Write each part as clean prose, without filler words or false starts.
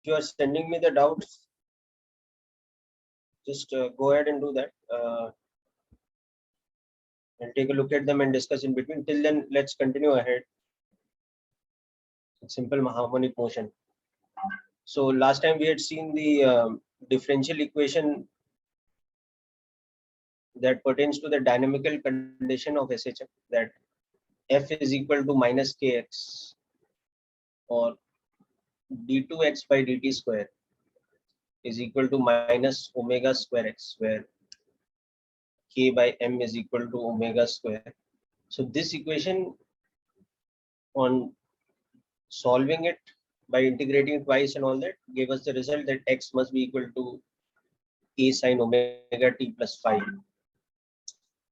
you are sending me the doubts, just go ahead and do that. And take a look at them and discuss in between. Till then, let's continue ahead. Simple harmonic motion. So last time we had seen the differential equation that pertains to the dynamical condition of SHM, that F is equal to minus kx or d2x by dt square is equal to minus omega square x, where k by m is equal to omega square. So this equation, on solving it by integrating twice and all that, gave us the result that x must be equal to a sine omega t plus phi,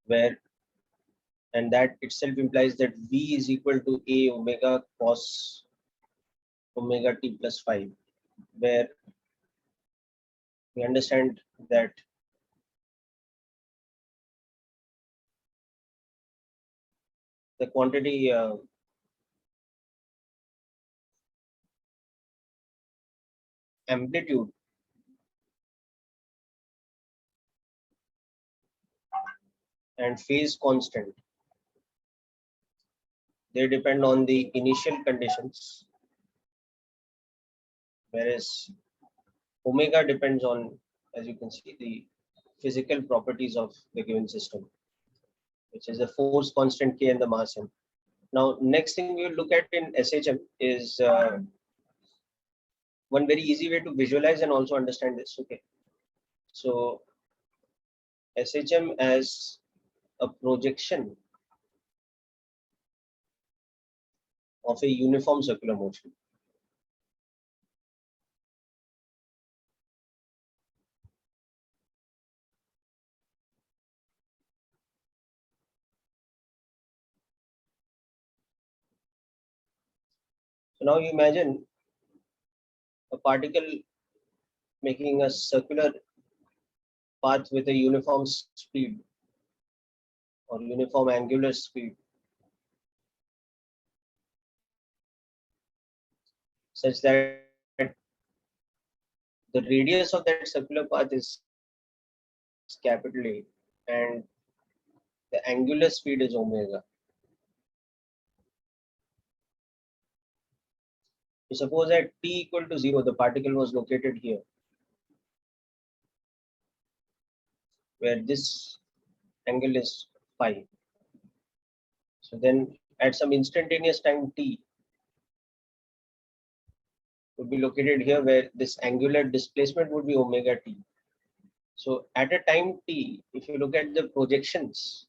where, and that itself implies that v is equal to a omega cos omega t plus phi, where we understand that the quantity amplitude and phase constant, they depend on the initial conditions, whereas omega depends on, as you can see, the physical properties of the given system, which is the force constant k and the mass m. Now, next thing we will look at in SHM is one very easy way to visualize and also understand this. Okay, so SHM as a projection of a uniform circular motion. So now you imagine a particle making a circular path with a uniform speed or uniform angular speed, such that the radius of that circular path is capital A and the angular speed is omega. So suppose at t equal to 0, the particle was located here, where this angle is phi. So then at some instantaneous time t would be located here, where this angular displacement would be omega t. So at a time t, if you look at the projections,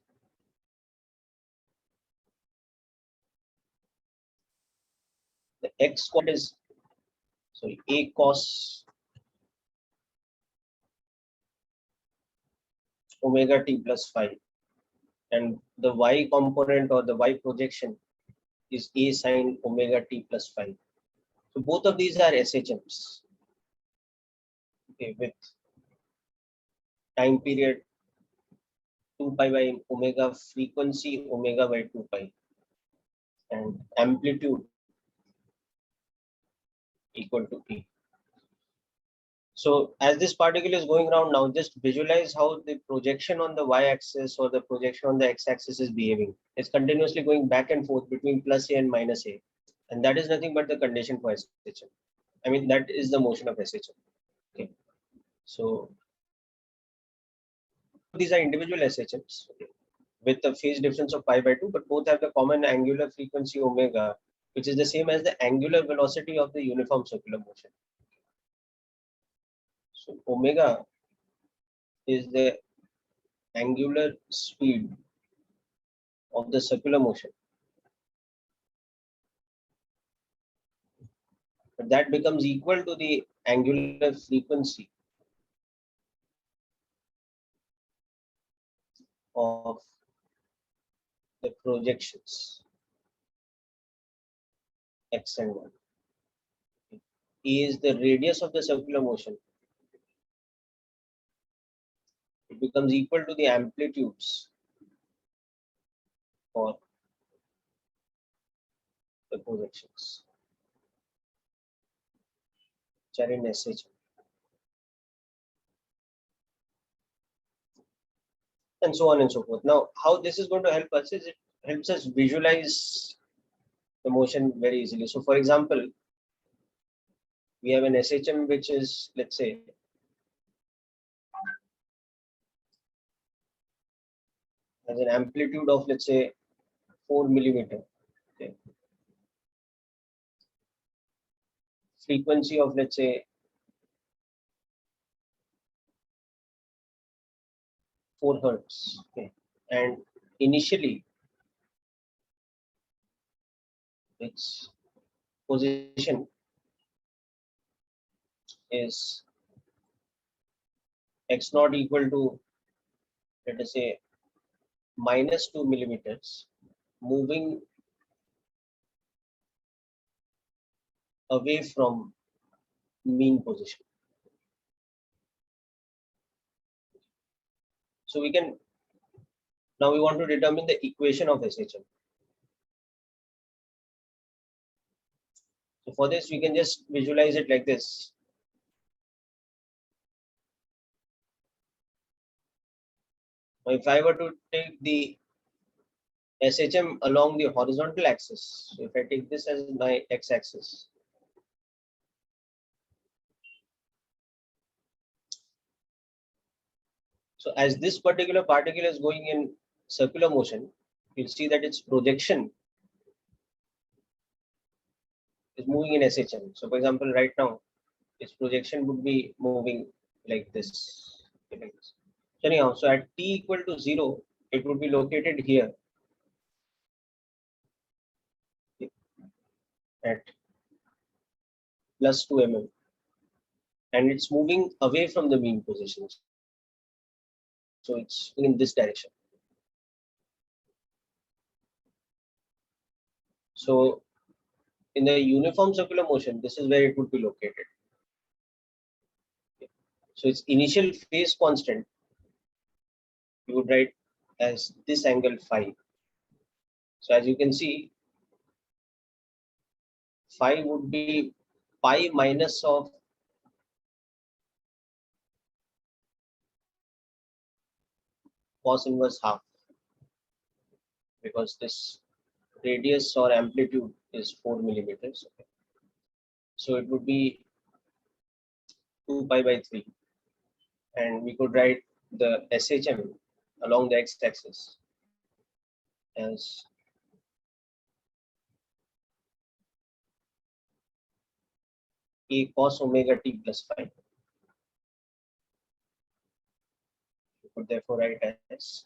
the x coordinate is, sorry, a cos omega t plus phi, and the y component or the y projection is a sine omega t plus phi. So both of these are SHMs, okay, with time period 2 pi by omega, frequency omega by 2 pi, and amplitude equal to p. So as this particle is going around now, just visualize how the projection on the y-axis or the projection on the x-axis is behaving. It's continuously going back and forth between plus a and minus a, and that is nothing but the condition for SHM. I mean, that is the motion of SHM. Okay, so these are individual SHMs, okay, with a phase difference of pi by 2, but both have the common angular frequency omega, which is the same as the angular velocity of the uniform circular motion. So omega is the angular speed of the circular motion, but that becomes equal to the angular frequency of the projections x and y. E is the radius of the circular motion. It becomes equal to the amplitudes for the projections. which are in SHM. And so on and so forth. Now, how this is going to help us is it helps us visualize the motion very easily. So, for example, we have an SHM which is, let's say, has an amplitude of, let's say, 4 millimeter. Okay. Frequency of, let's say, 4 hertz. Okay. And initially, its position is x naught equal to, let us say, minus 2 millimeters, moving away from mean position. So we can, now we want to determine the equation of SHM. So for this, we can just visualize it like this. Now, if I were to take the SHM along the horizontal axis, so if I take this as my x-axis, so as this particular particle is going in circular motion, you'll see that its projection is moving in SHM. So for example, right now, its projection would be moving like this. Okay, like this. So anyhow, so at t equal to 0, it would be located here at plus 2 mm, and it's moving away from the mean position. So it's in this direction. So in the uniform circular motion, this is where it would be located. So its initial phase constant, you would write as this angle phi. So as you can see, phi would be pi minus of cos inverse half, because this radius or amplitude is 4 millimeters. Okay. So it would be 2 pi by 3. And we could write the SHM along the x-axis as a cos omega t plus phi. We could therefore write as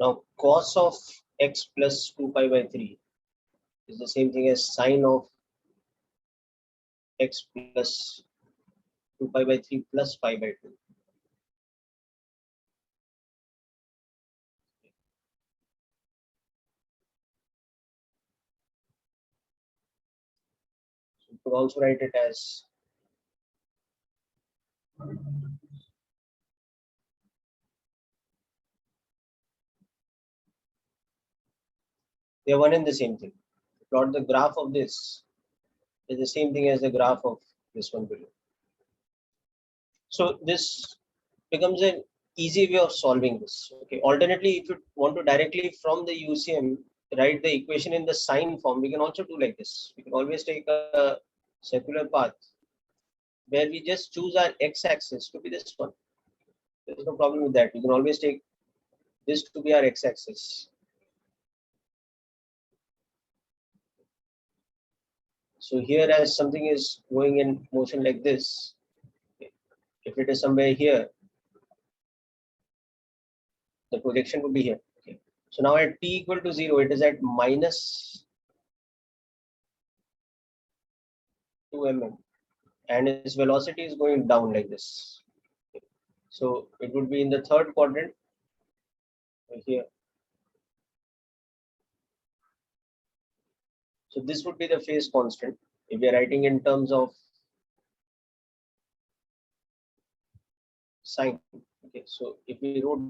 now cos of x plus 2 pi by 3 is the same thing as sine of x plus 2 pi by 3 plus pi by 2. So we could also write it as they are one and the same thing. Plot the graph of this is the same thing as the graph of this one below. So this becomes an easy way of solving this. Okay. Alternately, if you want to directly from the UCM write the equation in the sine form, we can also do like this. We can always take a circular path where we just choose our x-axis to be this one. There is no problem with that. We can always take this to be our x-axis. So here, as something is going in motion like this, if it is somewhere here, the projection would be here. Okay. So now at t equal to 0, it is at minus 2 mm, and its velocity is going down like this. Okay. So it would be in the third quadrant here. So this would be the phase constant. If we are writing in terms of sine. Okay, so if we wrote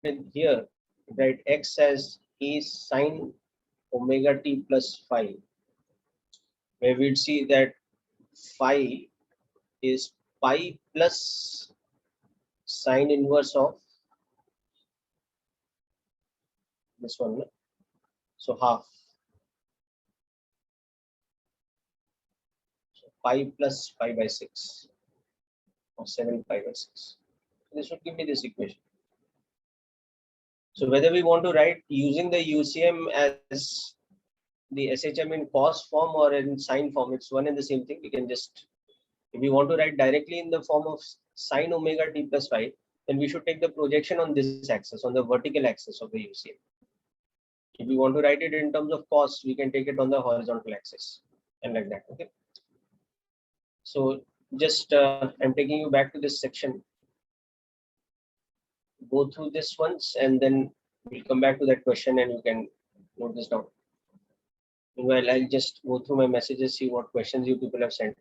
it here, write x as a sine omega t plus phi, where we'd see that phi is pi plus sine inverse of this one, no? So half. So pi plus pi by 6 or 7 pi by 6. This would give me this equation. So whether we want to write using the UCM as the SHM in cos form or in sine form, it's one and the same thing. We can just, if we want to write directly in the form of sine omega t plus phi, then we should take the projection on this axis, on the vertical axis of the UCM. If we want to write it in terms of cos, we can take it on the horizontal axis and like that. Okay. So just I'm taking you back to this section. Go through this once and then we'll come back to that question and you can note this down. Meanwhile, I'll just go through my messages, see what questions you people have sent.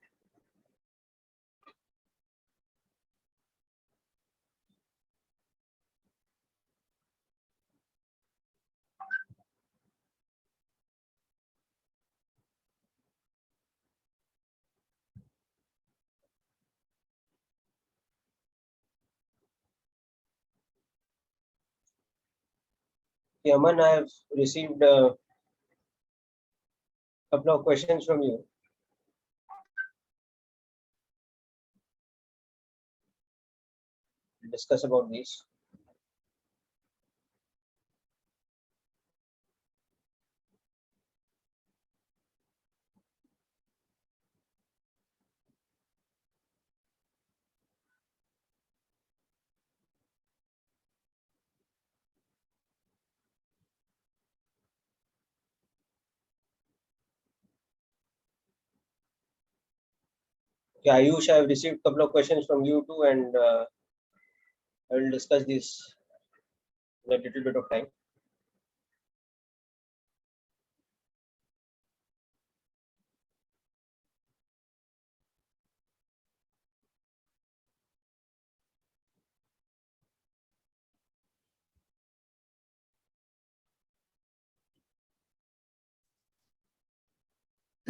Yaman, I have received a couple of questions from you. We'll discuss about these. Yeah, Ayush, I have received a couple of questions from you too, and I will discuss this in a little bit of time.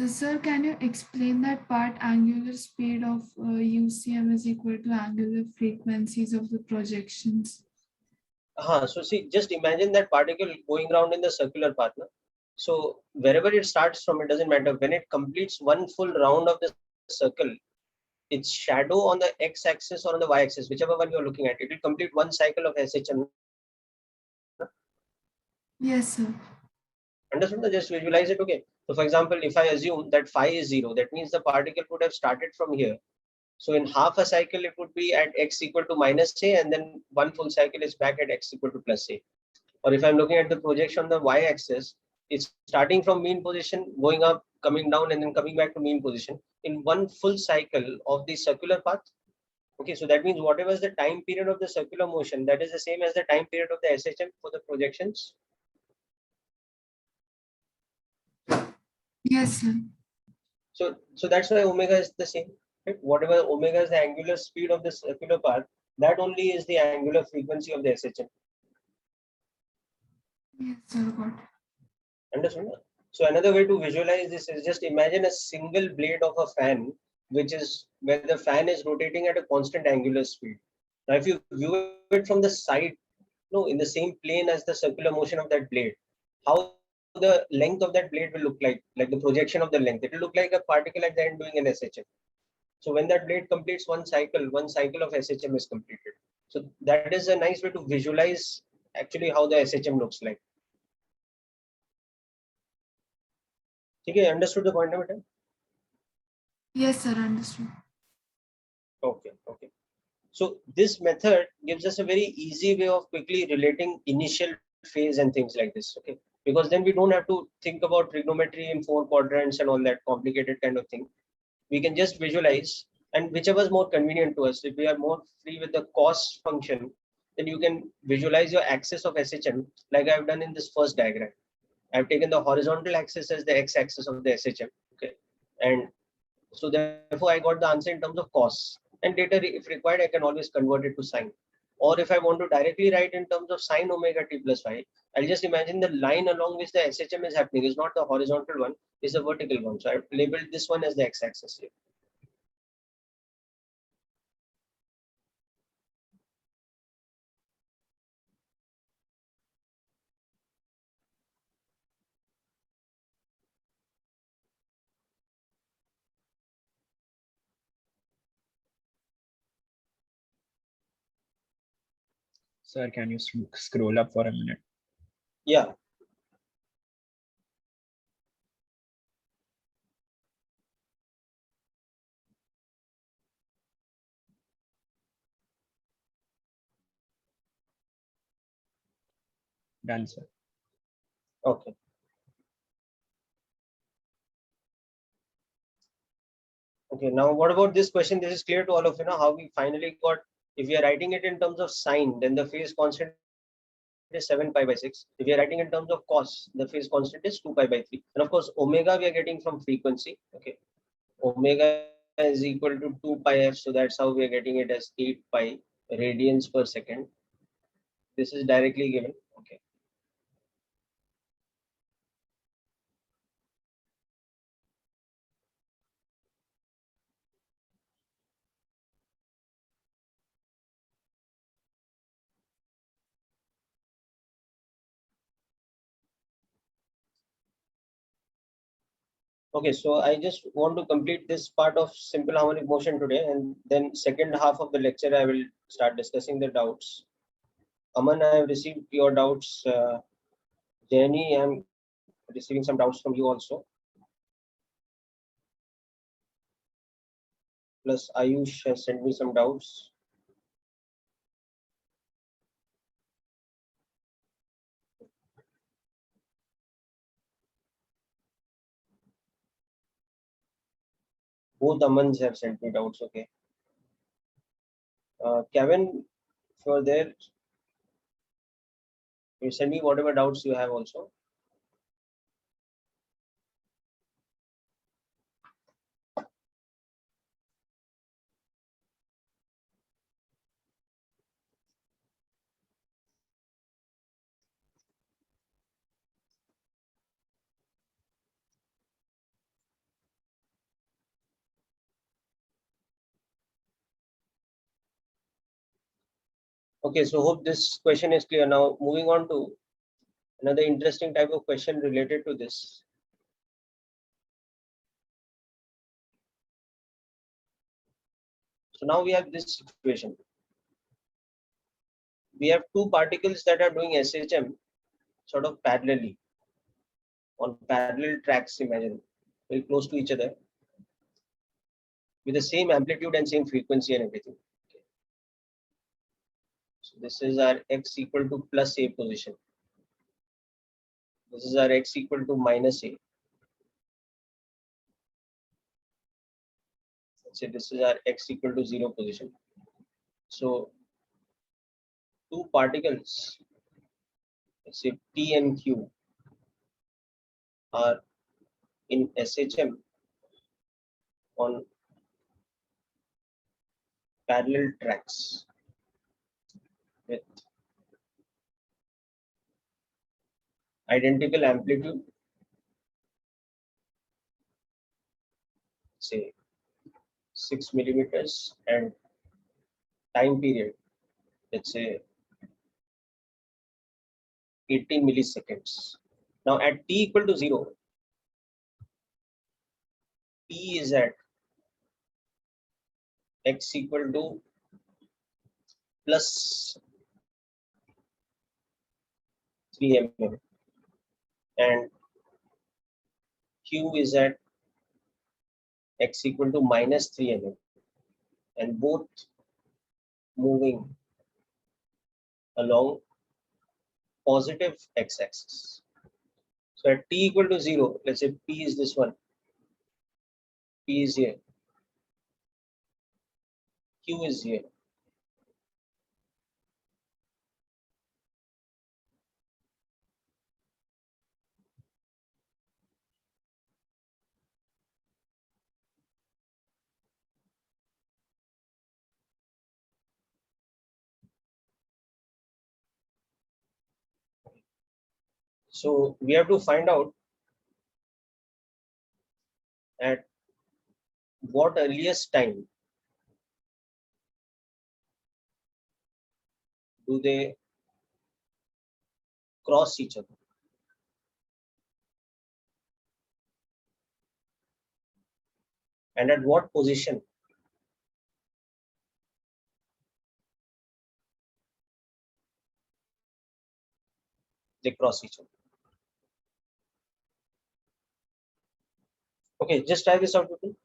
Sir, can you explain that part? Angular speed of UCM is equal to angular frequencies of the projections. So see, just imagine that particle going around in the circular path. No? So wherever it starts from, it doesn't matter. When it completes one full round of the circle, its shadow on the x-axis or on the y-axis, whichever one you're looking at, it will complete one cycle of SHM. Yes, sir. Understood? Just visualize it. Okay. So for example, if I assume that phi is 0, that means the particle would have started from here. So in half a cycle, it would be at x equal to minus a, and then one full cycle is back at x equal to plus a. Or if I'm looking at the projection on the y-axis, it's starting from mean position, going up, coming down, and then coming back to mean position in one full cycle of the circular path. Okay, so that means whatever is the time period of the circular motion, that is the same as the time period of the SHM for the projections. Yes, sir. So that's why omega is the same. Right? Whatever omega is the angular speed of the circular path, that only is the angular frequency of the SHM. Yes, sir. Got it. Understood? So another way to visualize this is just imagine a single blade of a fan, which is where the fan is rotating at a constant angular speed. Now, if you view it from the side, no, in the same plane as the circular motion of that blade, how the length of that blade will look like the projection of the length. It will look like a particle at the end doing an SHM. So when that blade completes one cycle of SHM is completed. So that is a nice way to visualize actually how the SHM looks like. Okay, understood the point of it? Yes, sir. Understood. Okay. So this method gives us a very easy way of quickly relating initial phase and things like this. Okay, because then we don't have to think about trigonometry in 4 quadrants and all that complicated kind of thing. We can just visualize, and whichever is more convenient to us. If we are more free with the cos function, then you can visualize your axis of SHM like I've done in this first diagram. I've taken the horizontal axis as the x-axis of the SHM. Okay, and so therefore I got the answer in terms of cos. and later if required I can always convert it to sine. Or if I want to directly write in terms of sine omega t plus phi, I'll just imagine the line along which the SHM is happening is not the horizontal one, is the vertical one. So I've labeled this one as the x-axis here. Sir, can you scroll up for a minute? Yeah. Done, sir. Okay. Okay, now what about this question? This is clear to all of you now how we finally got, if we are writing it in terms of sine, then the phase constant is 7 pi by 6. If we are writing in terms of cos, the phase constant is 2 pi by 3. And of course, omega we are getting from frequency. Okay, omega is equal to 2 pi f, so that's how we are getting it as 8 pi radians per second. This is directly given. Okay. Okay, so I just want to complete this part of simple harmonic motion today, and then second half of the lecture I will start discussing the doubts. Aman, I have received your doubts. Jenny, I'm receiving some doubts from you also. Plus Ayush has sent me some doubts. Both Amans have sent me doubts. Okay. Kevin, if you're there, you send me whatever doubts you have also. Okay, so hope this question is clear. Now moving on to another interesting type of question related to this. So now we have this situation. We have two particles that are doing SHM sort of parallelly on parallel tracks, imagine, very close to each other with the same amplitude and same frequency and everything. Okay. So this is our x equal to plus a position. This is our x equal to minus a. Let's say this is our x equal to 0 position. So two particles, let's say P and Q, are in SHM on parallel tracks with identical amplitude, say 6 millimeters, and time period, let's say 80 milliseconds. Now at t equal to 0, P is at x equal to plus 3 mm and Q is at x equal to minus 3 mm, and both moving along positive x-axis. So at t equal to 0, let's say P is this one, P is here, Q is here. So we have to find out at what earliest time do they cross each other. And at what position they cross each other. Okay, just try this out with me.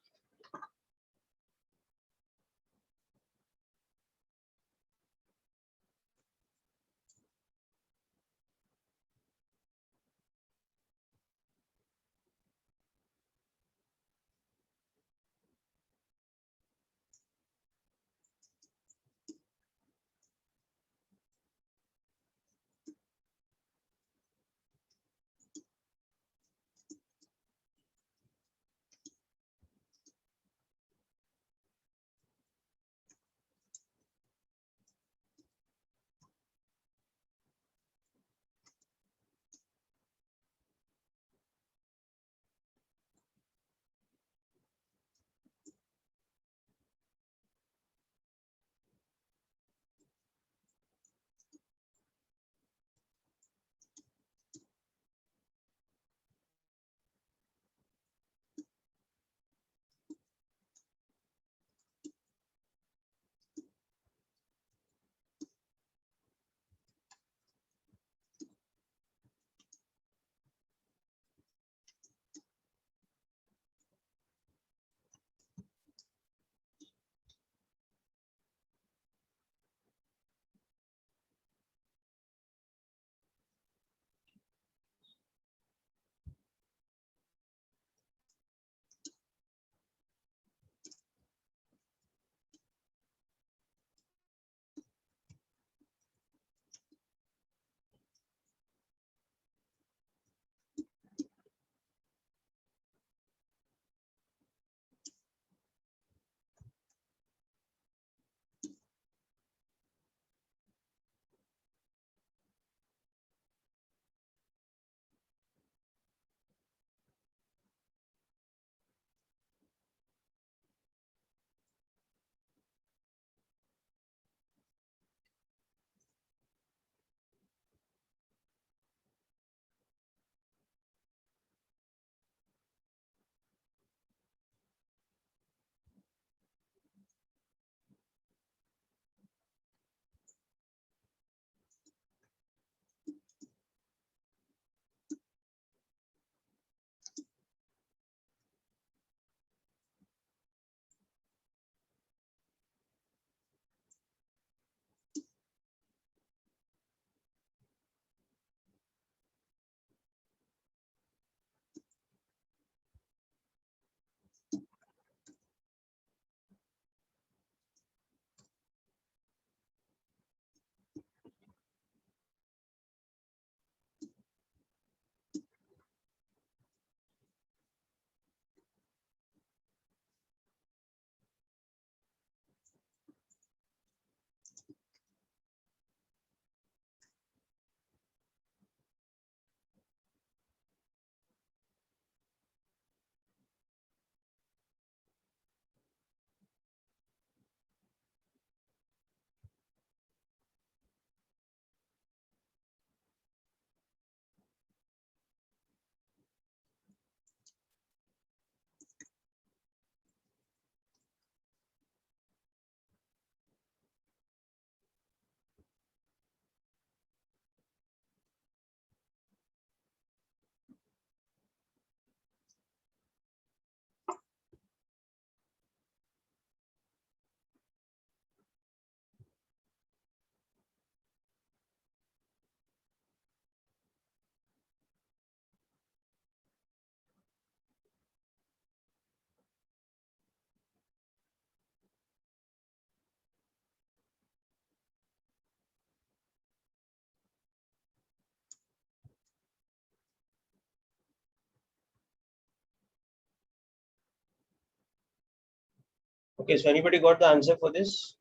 Okay, so anybody got the answer for this?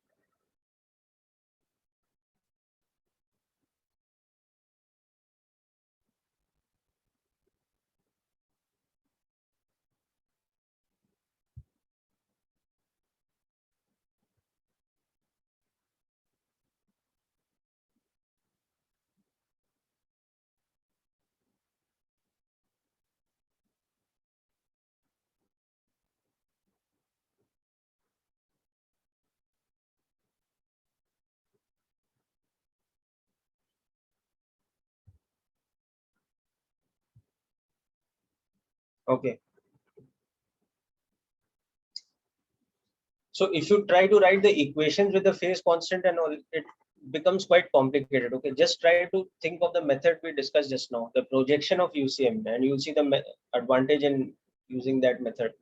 Okay. So if you try to write the equations with the phase constant and all, it becomes quite complicated. Okay, just try to think of the method we discussed just now, the projection of UCM, and you'll see the advantage in using that method.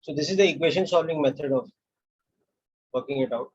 So this is the equation solving method of working it out.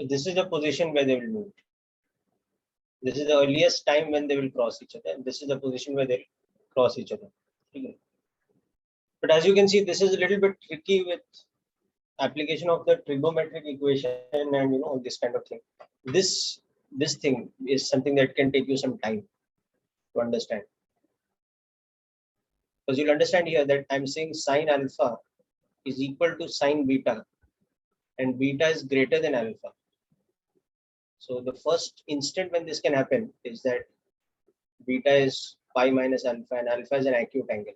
So this is the position where they will meet. This is the earliest time when they will cross each other. And this is the position where they will cross each other. Okay. But as you can see, this is a little bit tricky with application of the trigonometric equation and this kind of thing. This thing is something that can take you some time to understand. Because you'll understand here that I'm saying sine alpha is equal to sine beta, and beta is greater than alpha. So the first instant when this can happen is that beta is pi minus alpha, and alpha is an acute angle.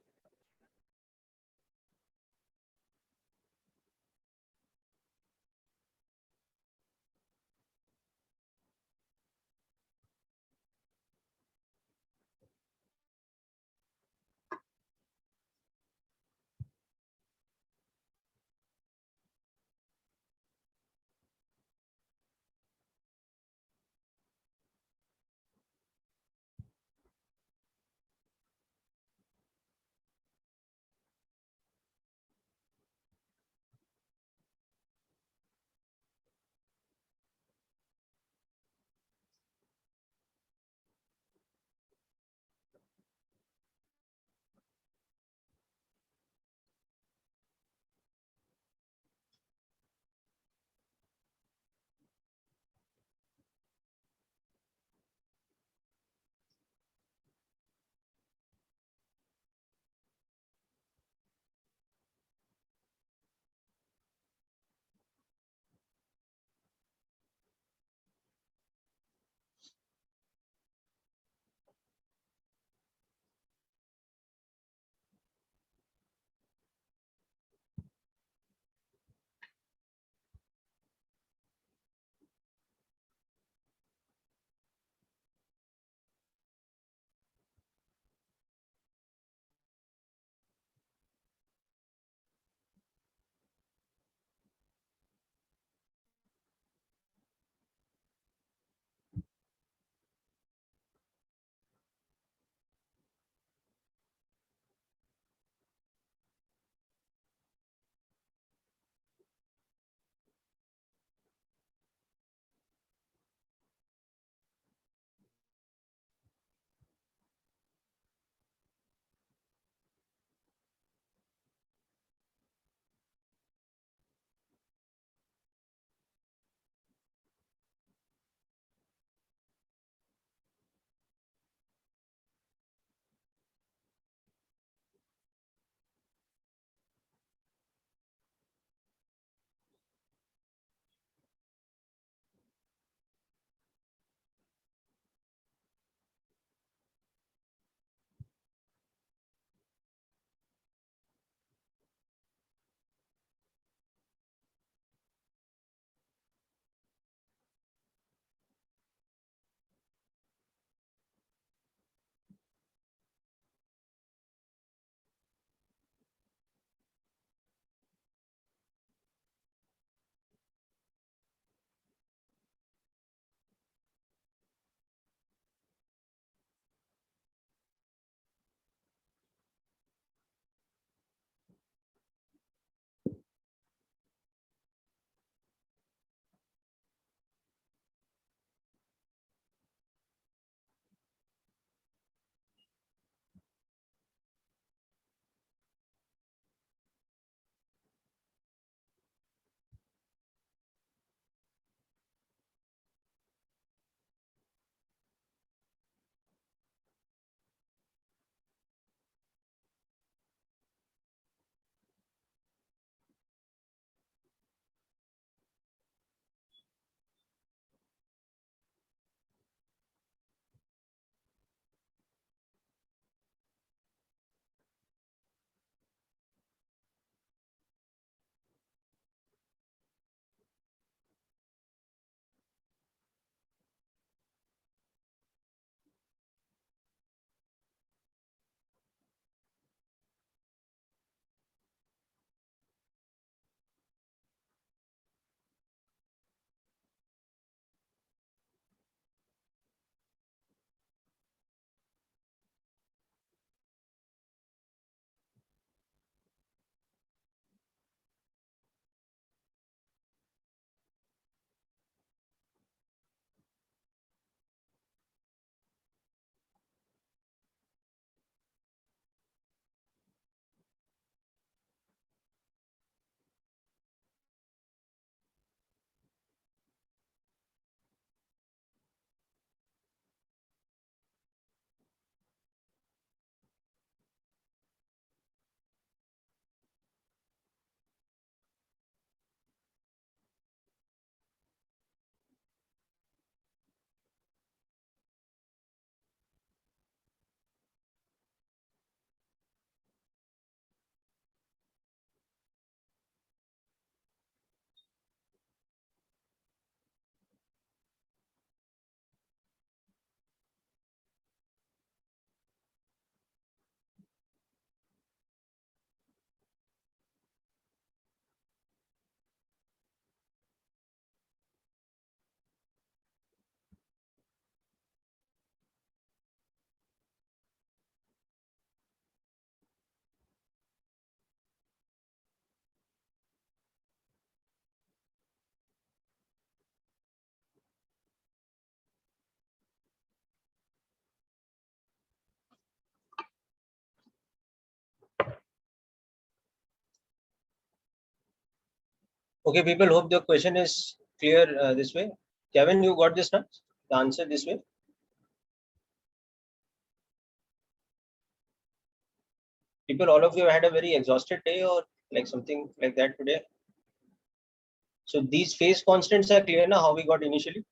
Okay, people, hope the question is clear this way. Kevin, you got this now? The answer this way? People, all of you had a very exhausted day or like something like that today? So these phase constants are clear now, how we got initially?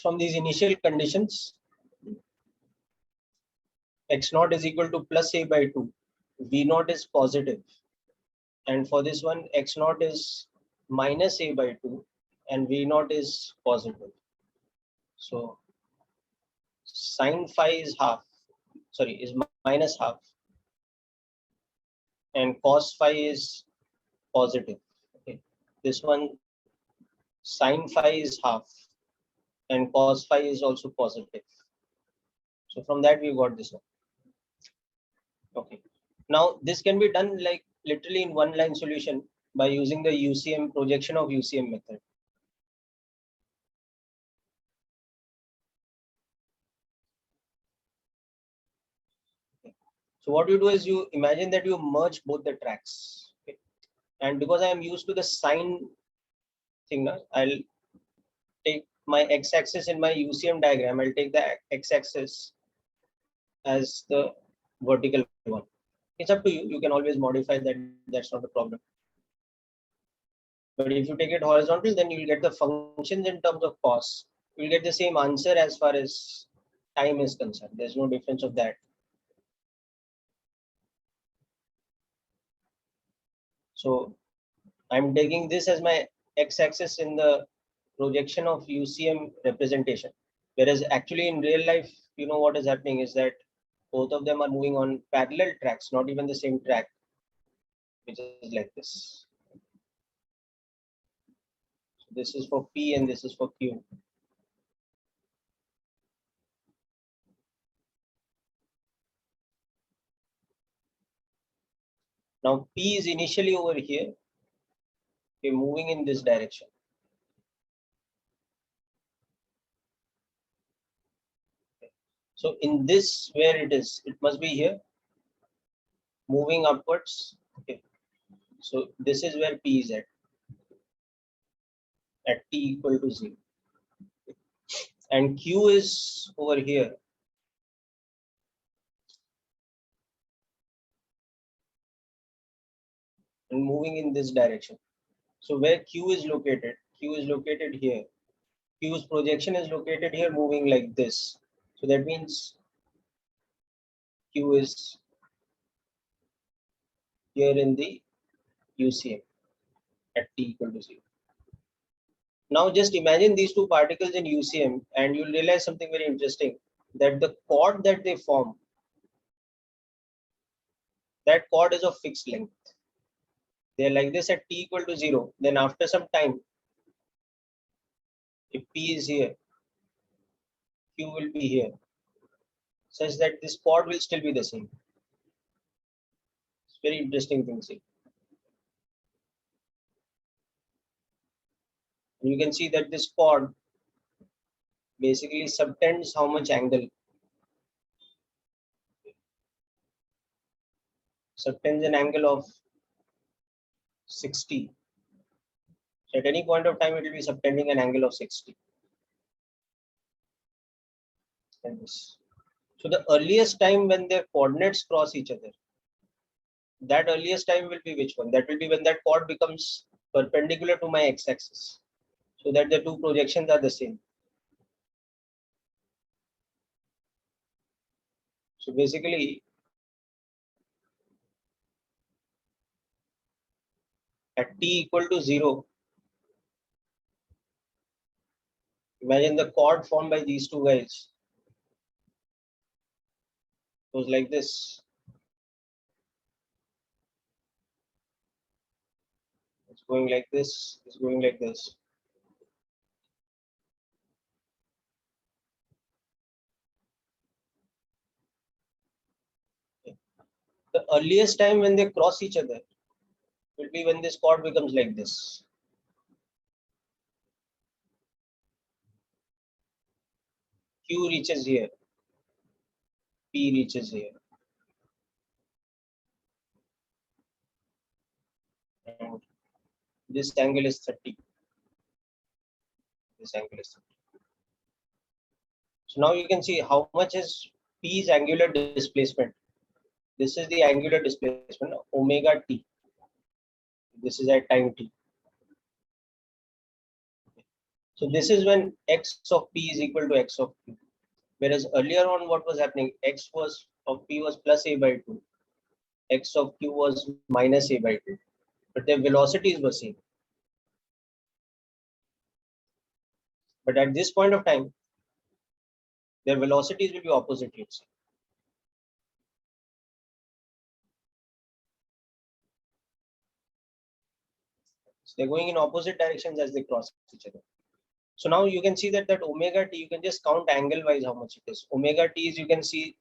From these initial conditions, x naught is equal to plus a by 2. V naught is positive. And for this one, x naught is minus a by 2 and V naught is positive. So sine phi is half, sorry, is minus half. And cos phi is positive. Okay. This one, sine phi is half and cos phi is also positive. So from that we got this one. Okay. Now this can be done like literally in one line solution by using the UCM projection of UCM method. So what you do is you imagine that you merge both the tracks. Okay. And because I am used to the sine thing now, I'll take my x-axis in my UCM diagram. I'll take the x-axis as the vertical one. It's up to you. You can always modify that. That's not a problem. But if you take it horizontal, then you'll get the functions in terms of cos. You'll get the same answer as far as time is concerned. There's no difference of that. So I'm taking this as my x-axis in the projection of UCM representation. Whereas actually in real life, you know what is happening is that both of them are moving on parallel tracks, not even the same track, which is like this. So this is for P and this is for Q. Now P is initially over here. We're moving in this direction. So in this, where it is, it must be here, moving upwards. Okay. So this is where P is at T equal to 0. And Q is over here. And moving in this direction. So where Q is located here. Q's projection is located here, moving like this. So that means Q is here in the UCM at T equal to 0. Now just imagine these two particles in UCM and you'll realize something very interesting, that the chord that they form, that chord is of fixed length. They're like this at T equal to 0. Then after some time, if P is here, Q will be here, such that this chord will still be the same. It's very interesting thing. See. You can see that this chord basically subtends how much angle. Subtends an angle of 60. So at any point of time, it will be subtending an angle of 60. Like this. So the earliest time when their coordinates cross each other, that earliest time will be which one? That will be when that chord becomes perpendicular to my x-axis, so that the two projections are the same. So basically, at T equal to 0, imagine the chord formed by these two guys goes like this. It's going like this, it's going like this. The earliest time when they cross each other will be when this chord becomes like this. Q reaches here, P reaches here. And this angle is 30. This angle is 30. So now you can see how much is P's angular displacement. This is the angular displacement, omega t. This is at time t. So this is when x of P is equal to x of Q. Whereas earlier on, what was happening? X was of P was plus a by 2. X of Q was minus a by 2. But their velocities were same. But at this point of time, their velocities will be opposite, let's say. So they're going in opposite directions as they cross each other. So now you can see that omega t, you can just count angle wise how much it is. Omega t is, you can see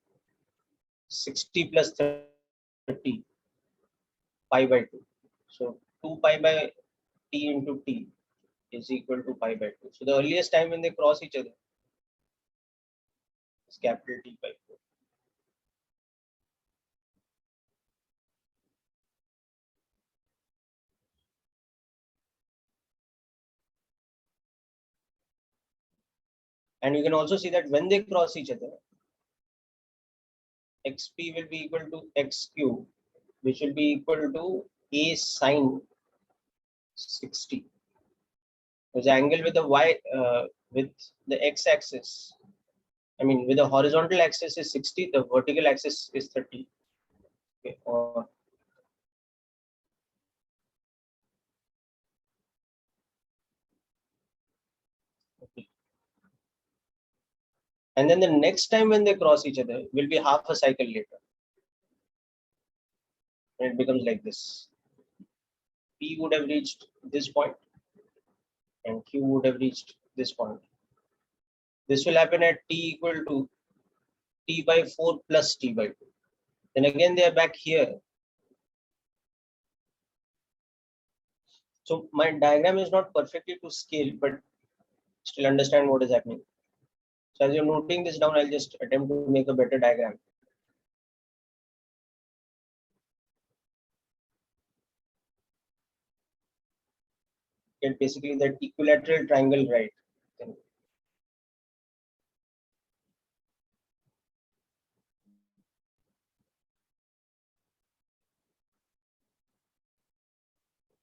60 plus 30 pi by 2. So 2 pi by t into t is equal to pi by 2. So the earliest time when they cross each other is capital T by 4. And you can also see that when they cross each other, xp will be equal to xq, which will be equal to a sine 60. Because the angle with the y with the x-axis, I mean with the horizontal axis is 60, the vertical axis is 30. Okay, or okay. And then the next time when they cross each other will be half a cycle later. And it becomes like this. P would have reached this point and Q would have reached this point. This will happen at t equal to t by 4 plus t by 2. Then again they are back here. So my diagram is not perfectly to scale, but still understand what is happening. So as you're noting this down, I'll just attempt to make a better diagram. Get basically that equilateral triangle right. Then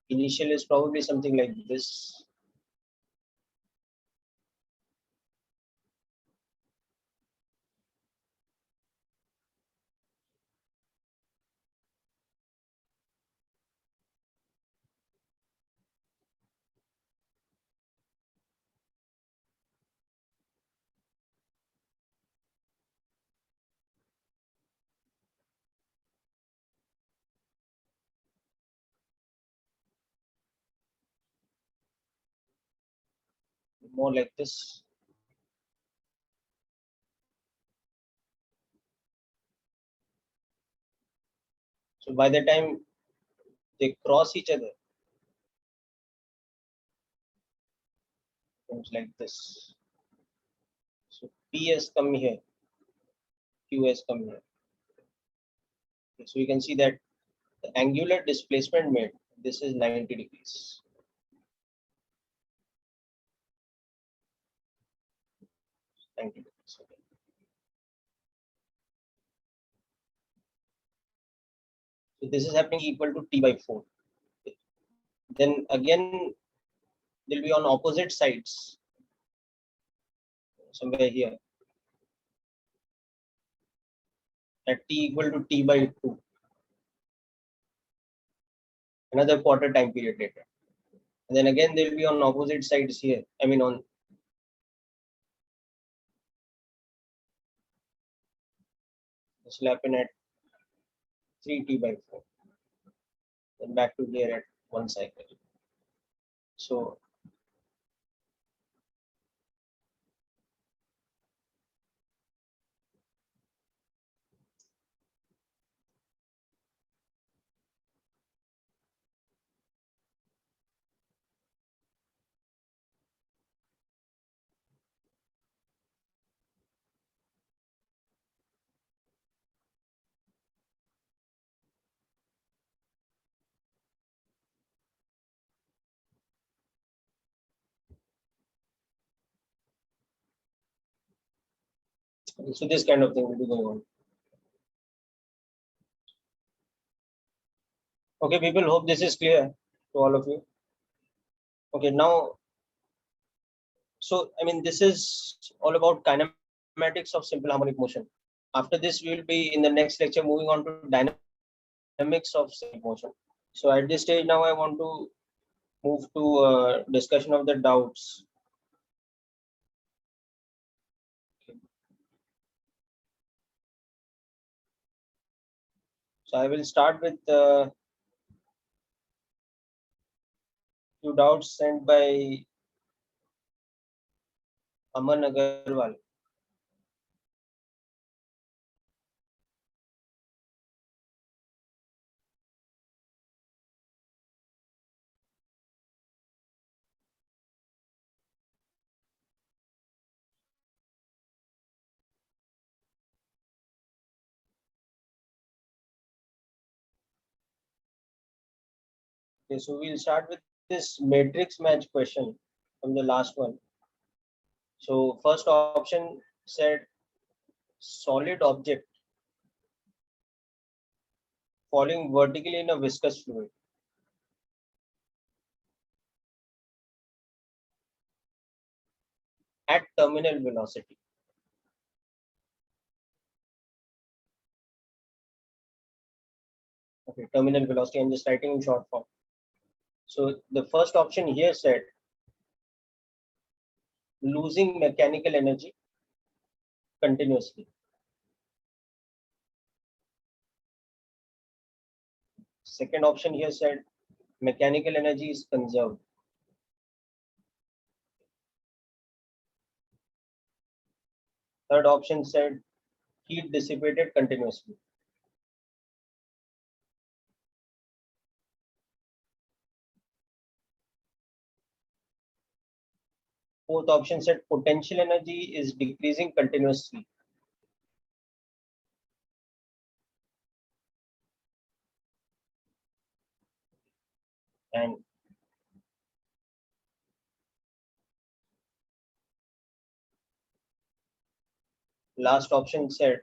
initial is probably something like this. More like this. So by the time they cross each other, it's like this. So P has come here, Q has come here. Okay, so you can see that the angular displacement made, this is 90 degrees. 90 degrees. Okay. So this is happening equal to t by 4. Okay. Then again, they'll be on opposite sides, somewhere here, at t equal to t by 2. Another quarter time period later. And then again, they'll be on opposite sides here. I mean, on this will happen at 3t by 4. Then back to here at 1 cycle. So So this kind of thing will be going on. Okay, people, hope this is clear to all of you. Okay, now, so I mean, this is all about kinematics of simple harmonic motion. After this, we will be in the next lecture moving on to dynamics of simple motion. So at this stage now, I want to move to discussion of the doubts. So I will start with few doubts sent by Aman Agarwal. Okay, so we'll start with this matrix match question from the last one. So first option said solid object falling vertically in a viscous fluid. At terminal velocity. Okay, terminal velocity, I'm just writing in short form. So the first option here said losing mechanical energy continuously. Second option here said mechanical energy is conserved. Third option said heat dissipated continuously. Fourth option said potential energy is decreasing continuously. And last option said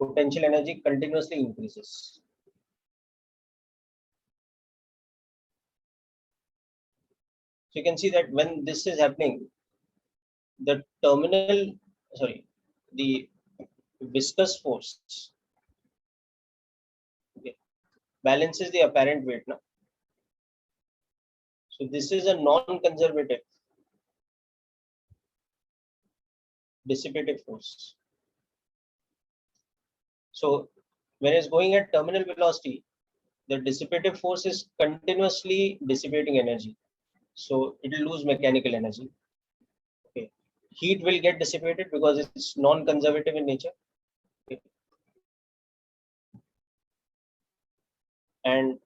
potential energy continuously increases. So you can see that when this is happening, the the viscous force, okay, balances the apparent weight now. So this is a non-conservative dissipative force. So when it's going at terminal velocity, the dissipative force is continuously dissipating energy. So it will lose mechanical energy. Okay. Heat will get dissipated because it's non-conservative in nature. Okay. And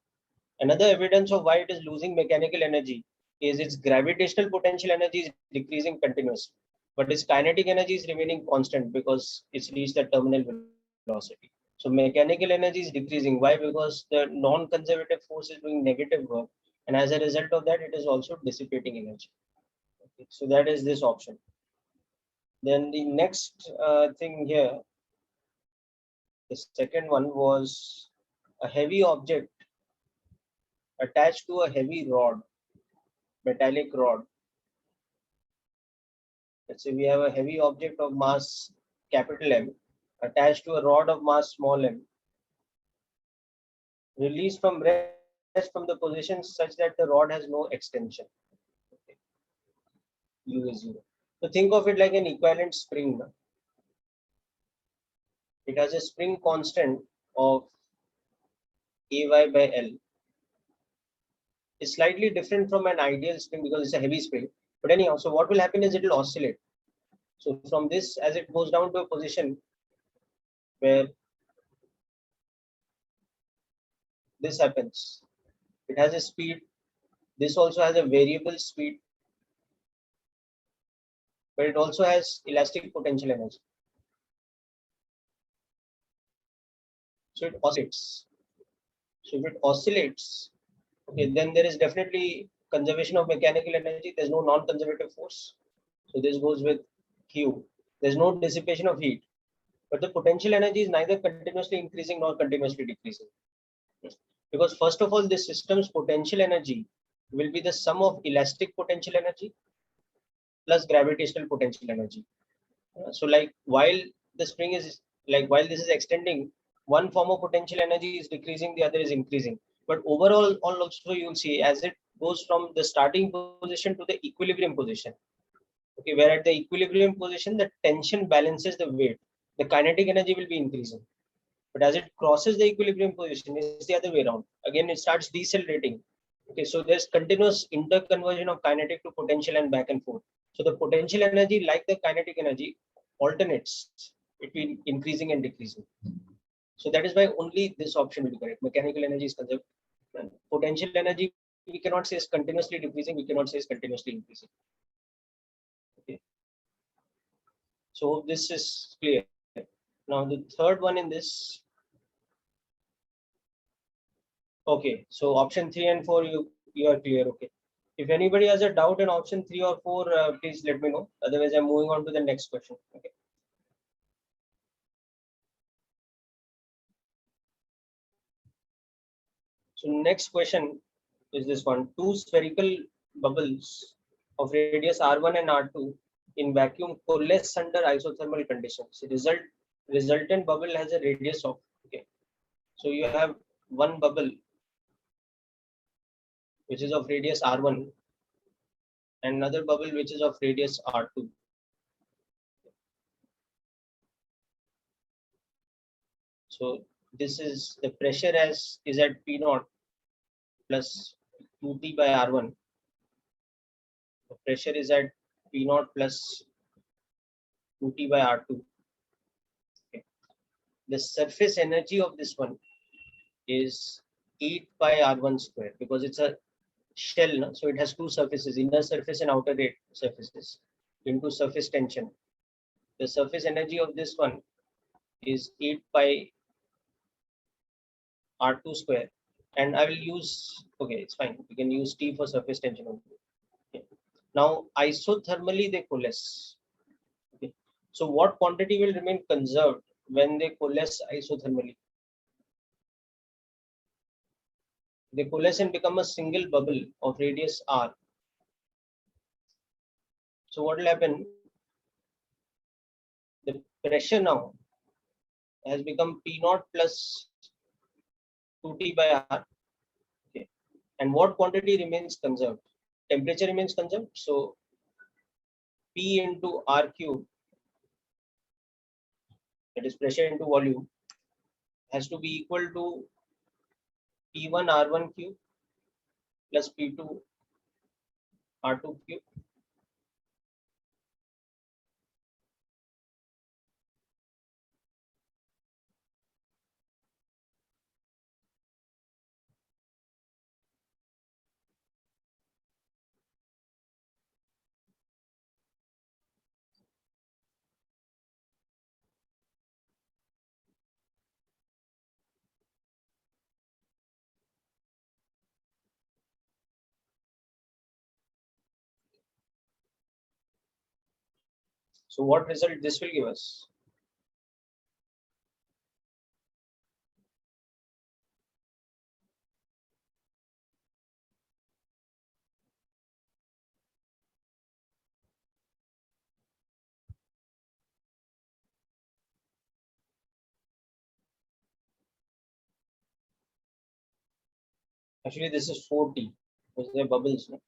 another evidence of why it is losing mechanical energy is its gravitational potential energy is decreasing continuously, but its kinetic energy is remaining constant because it's reached the terminal velocity. So mechanical energy is decreasing. Why? Because the non-conservative force is doing negative work, and as a result of that, it is also dissipating energy. Okay. So that is this option. Then the next thing here, the second one was a heavy object attached to a heavy rod, metallic rod. Let's say we have a heavy object of mass capital M attached to a rod of mass small m, released from rest from the position such that the rod has no extension. Okay. U is 0. So think of it like an equivalent spring. It has a spring constant of AY by L. It's slightly different from an ideal spring because it's a heavy spring. But anyhow, so what will happen is it will oscillate. So from this, as it goes down to a position where this happens, it has a speed. This also has a variable speed, but it also has elastic potential energy. So it oscillates. So if it oscillates, okay, then there is definitely conservation of mechanical energy. There's no non-conservative force. So this goes with Q, there's no dissipation of heat, but the potential energy is neither continuously increasing nor continuously decreasing. Because first of all, this system's potential energy will be the sum of elastic potential energy plus gravitational potential energy. So like while the spring is while this is extending, one form of potential energy is decreasing, the other is increasing. But overall, also you'll see as it goes from the starting position to the equilibrium position. Okay, where at the equilibrium position, the tension balances the weight. The kinetic energy will be increasing. But as it crosses the equilibrium position, it's the other way around. Again, it starts decelerating. Okay, so there's continuous interconversion of kinetic to potential and back and forth. So the potential energy, like the kinetic energy, alternates between increasing and decreasing. So that is why only this option will be correct. Mechanical energy is conserved. Potential energy, we cannot say is continuously decreasing. We cannot say is continuously increasing. Okay. So this is clear. Now the third one in this. Okay, so option 3 and 4, you are clear. Okay. If anybody has a doubt in option 3 or 4, please let me know. Otherwise, I'm moving on to the next question. Okay. So next question is this one. Two spherical bubbles of radius R1 and R2 in vacuum coalesce under isothermal conditions. Resultant bubble has a radius of, okay. So you have one bubble which is of radius R1 and another bubble which is of radius R2. So this is the pressure as is at P naught plus 2T by R1. The pressure is at P naught plus 2T by R2. Okay. The surface energy of this one is 8 pi R1 square because it's a shell, no? So it has two surfaces, inner surface and outer surfaces, into surface tension. The surface energy of this one is 8 pi R2 square, and I will use, okay, it's fine. We can use T for surface tension only. Okay. Now isothermally they coalesce. Okay. So what quantity will remain conserved when they coalesce isothermally? They coalesce and become a single bubble of radius R. So what will happen? The pressure now has become P naught plus 2T by R. Okay. And what quantity remains conserved? Temperature remains conserved. So P into R cube, that is pressure into volume, has to be equal to P1 R1 cube plus P2 R2 cube. So what result this will give us? Actually, this is 4T because they're bubbles. No?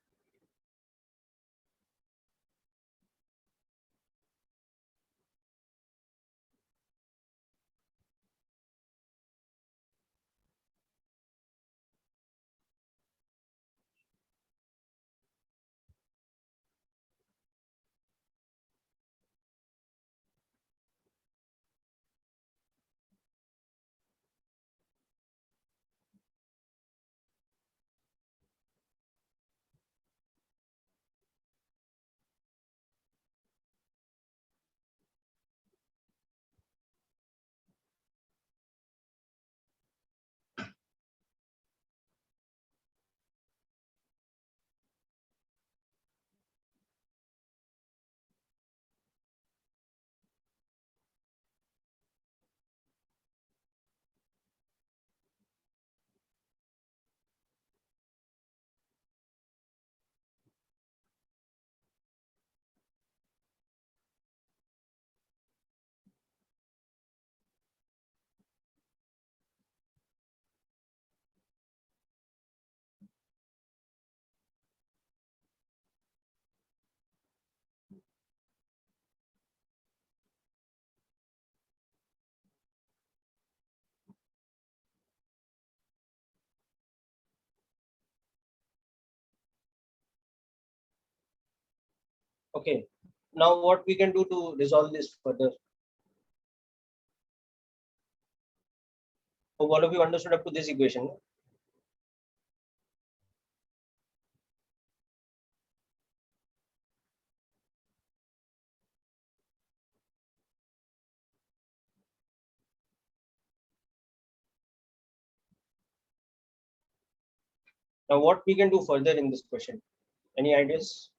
Okay. Now what we can do to resolve this further? So all of you understood up to this equation. Now what we can do further in this question? Any ideas?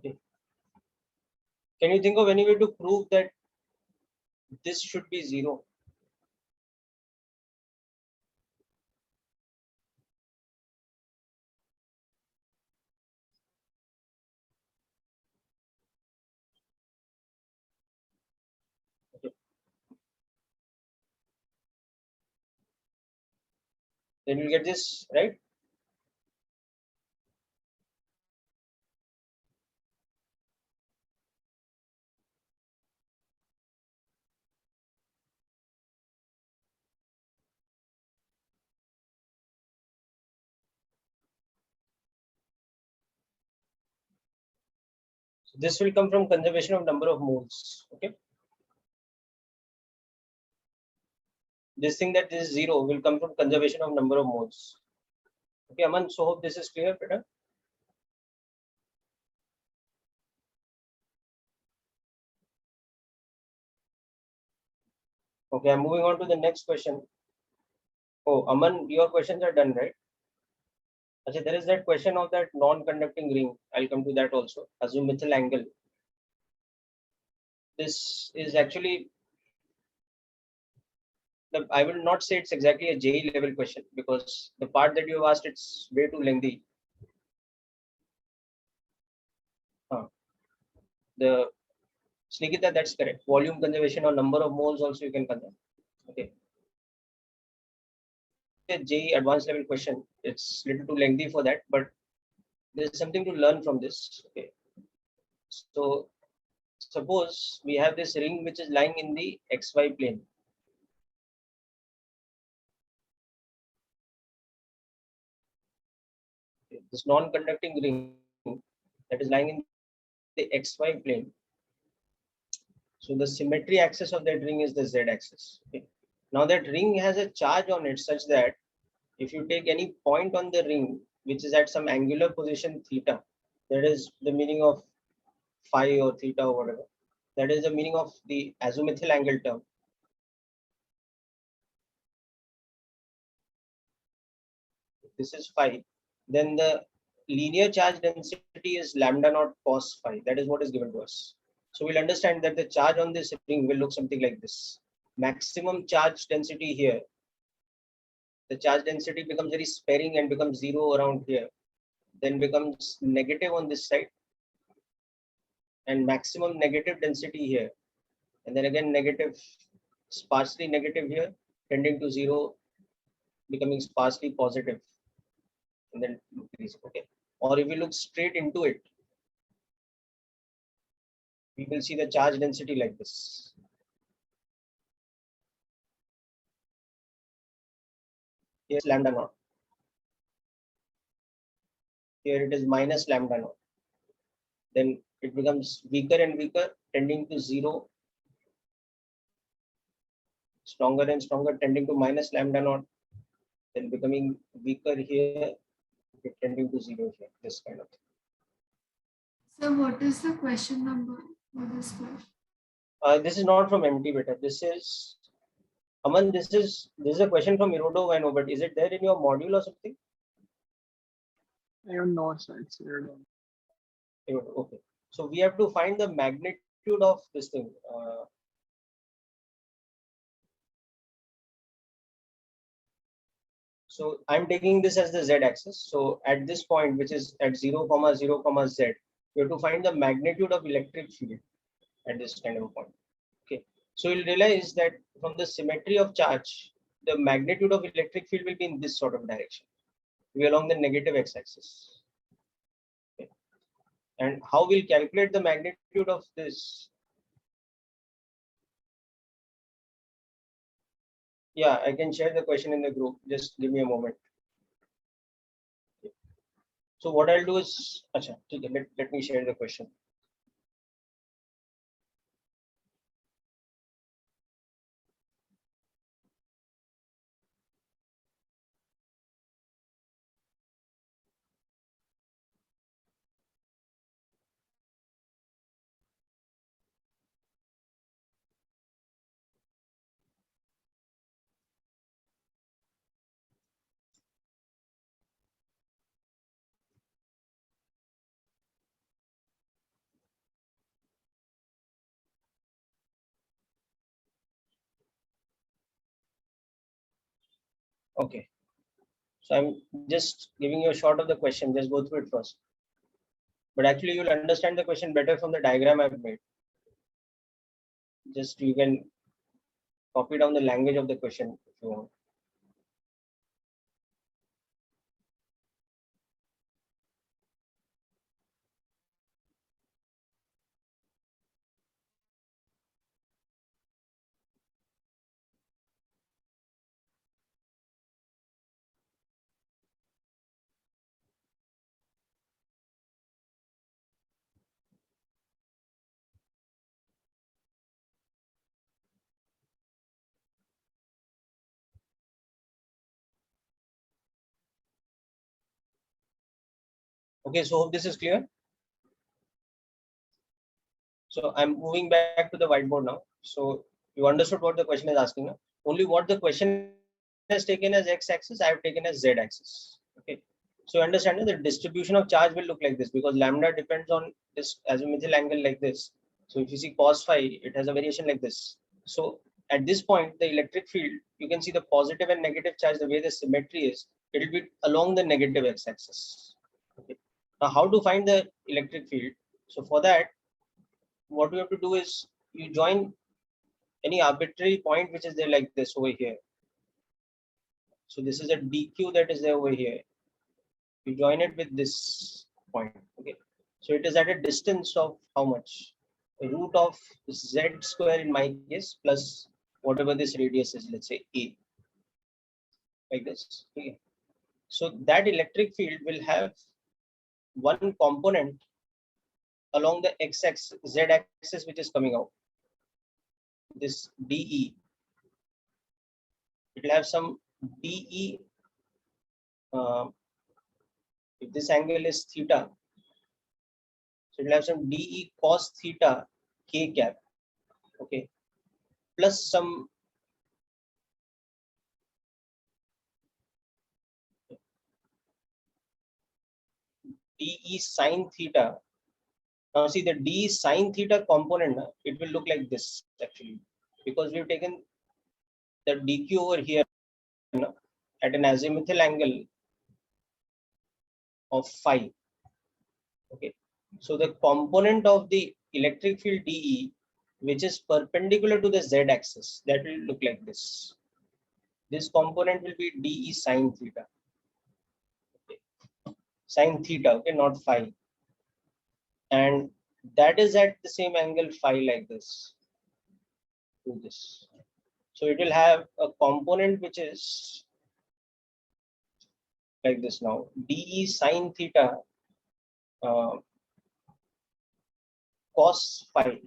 Okay. Can you think of any way to prove that this should be 0? Okay. Then you'll get this, right? So this will come from conservation of number of moles. Okay. This thing that is 0 will come from conservation of number of moles. Okay, Aman, so hope this is clear, better. Okay, I'm moving on to the next question. Oh, Aman, your questions are done, right? Okay, there is that question of that non-conducting ring. I'll come to that also. Azimuthal angle. This is actually I will not say it's exactly a JEE level question because the part that you have asked, it's way too lengthy. The Snikita, that's correct. Volume conservation or number of moles also you can conserve. Okay. JEE advanced level question. It's little too lengthy for that, but there's something to learn from this. Okay. So suppose we have this ring which is lying in the XY plane. Okay. This non-conducting ring that is lying in the XY plane. So the symmetry axis of that ring is the Z axis. Okay. Now that ring has a charge on it such that if you take any point on the ring which is at some angular position theta, that is the meaning of phi or theta or whatever, that is the meaning of the azimuthal angle term. This is phi. Then the linear charge density is lambda naught cos phi. That is what is given to us. So we'll understand that the charge on this ring will look something like this. Maximum charge density here. The charge density becomes very sparing and becomes 0 around here. Then becomes negative on this side. And maximum negative density here. And then again negative, sparsely negative here, tending to 0, becoming sparsely positive. And then increase. Okay. Or if we look straight into it, we will see the charge density like this. Here's lambda naught. Here it is minus lambda naught. Then it becomes weaker and weaker, tending to 0, stronger and stronger, tending to minus lambda naught, then becoming weaker here, tending to 0 here, this kind of thing. So what is the question number for this question? This is not from MT beta. This is Aman. This is a question from Irodo. I know, but is it there in your module or something? I don't know, sir. It's weird. Irodo, okay. So we have to find the magnitude of this thing. So I'm taking this as the z-axis. So at this point, which is at 0, 0, z, you have to find the magnitude of electric field at this kind of point. Okay. So you'll realize that from the symmetry of charge, the magnitude of electric field will be in this sort of direction. We along the negative x-axis. Okay. And how we'll calculate the magnitude of this? Yeah, I can share the question in the group. Just give me a moment. So what I'll do is, let me share the question. Okay. So I'm just giving you a shot of the question. Just go through it first. But actually, you'll understand the question better from the diagram I've made. Just you can copy down the language of the question if you want. Okay, so hope this is clear. So I'm moving back to the whiteboard now. So you understood what the question is asking now. Only what the question has taken as x-axis, I have taken as z-axis. Okay. So you understand that the distribution of charge will look like this because lambda depends on this azimuthal angle like this. So if you see cos phi, it has a variation like this. So at this point, the electric field, you can see the positive and negative charge, the way the symmetry is, it will be along the negative x-axis. Okay. Now, how to find the electric field? So for that, what you have to do is you join any arbitrary point which is there like this over here. So this is a dq that is there over here. You join it with this point. Okay. So it is at a distance of how much? Root of z square in my case plus whatever this radius is, let's say a, like this. Okay. So that electric field will have one component along the x-axis, z-axis, which is coming out. This dE. It will have some dE. If this angle is theta, so it will have some dE cos theta k cap. Okay. Plus some dE sin theta. Now see the d sin theta component, it will look like this actually, because we've taken the dq over here at an azimuthal angle of phi. Okay, so the component of the electric field dE, which is perpendicular to the z-axis, that will look like this. This component will be dE sin theta. Okay. Sin theta, okay, not phi. And that is at the same angle phi like this. To this. So it will have a component which is like this now. dE sin theta cos phi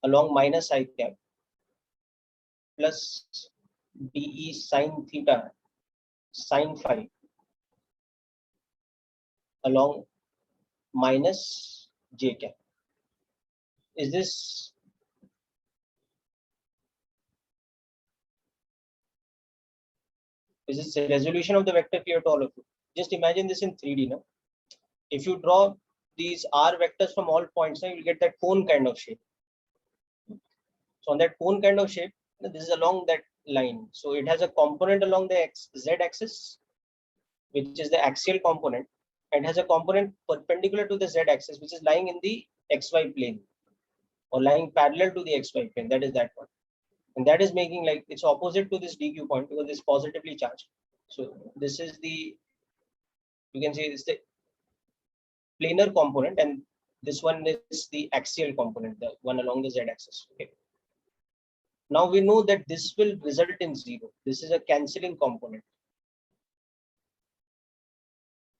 along minus I cap plus dE sin theta sin phi along minus j cap. Is this a resolution of the vector clear to all of you? Just imagine this in 3D now. If you draw these r vectors from all points, now you will get that cone kind of shape. So on that cone kind of shape, this is along that line. So it has a component along the z axis, which is the axial component, and has a component perpendicular to the z axis, which is lying in the xy plane or lying parallel to the xy plane. That is that one. And that is making like it's opposite to this dq point because it's positively charged. So this is the, you can say it's the planar component, and this one is the axial component, the one along the z axis. Okay. Now we know that this will result in 0. This is a cancelling component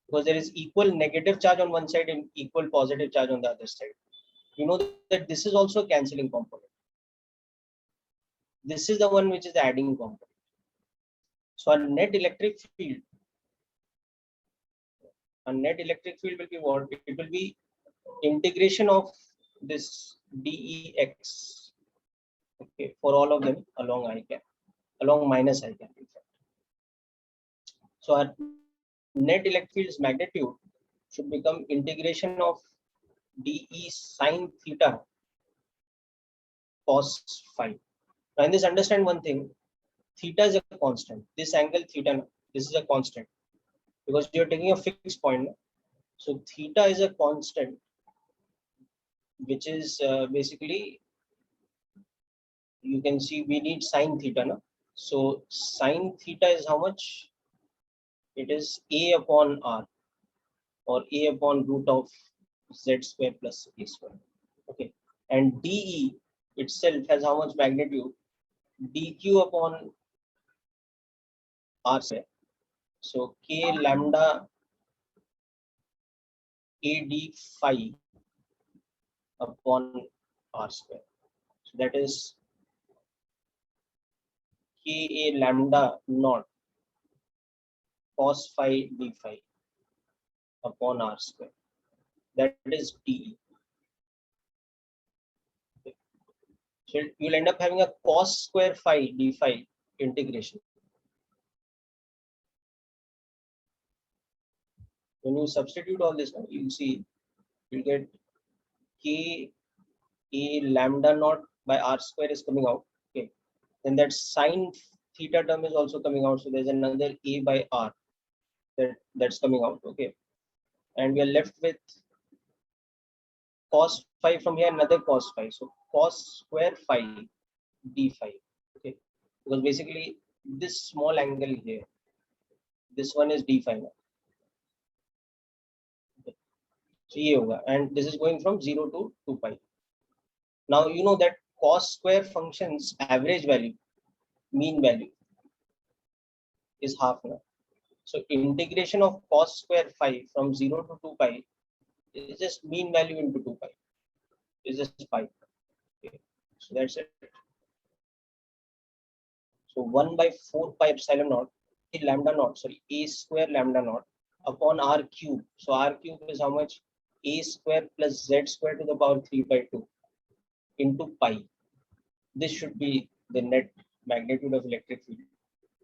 because there is equal negative charge on one side and equal positive charge on the other side. You know that this is also a cancelling component. This is the one which is the adding component. So our net electric field will be what? It will be integration of this dEx, okay, for all of them along I cap, along minus I cap, in fact. So our net electric field's magnitude should become integration of dE sine theta cos phi. Now in this, understand one thing: theta is a constant. This angle theta, this is a constant because you're taking a fixed point. So theta is a constant, which is basically, you can see we need sine theta. No? So sine theta is how much? It is a upon r, or a upon root of z square plus a square. Okay, and dE itself has how much magnitude? dq upon r square. So k lambda ad phi upon r square. So that is ka lambda naught cos phi d phi upon r square. That is dE. Okay. So you'll end up having a cos square phi d phi integration. When you substitute all this, you'll see you'll get k a lambda naught by r square is coming out. Okay, then that sine theta term is also coming out. So there's another a by r that's coming out. Okay, and we are left with cos phi from here, another cos phi. So cos square phi d phi. Okay, because basically this small angle here, this one is d phi now. Okay. So ye hoga, and this is going from 0 to 2 pi. Now you know that cos square function's average value, mean value, is half now. So integration of cos square phi from 0 to 2 pi is just mean value into 2 pi. It's just pi. Okay. So that's it. So 1 by 4 pi epsilon naught a lambda naught, sorry, a square lambda naught upon r cube. So r cube is how much? A square plus z square to the power 3 by 2 into pi. This should be the net magnitude of electric field.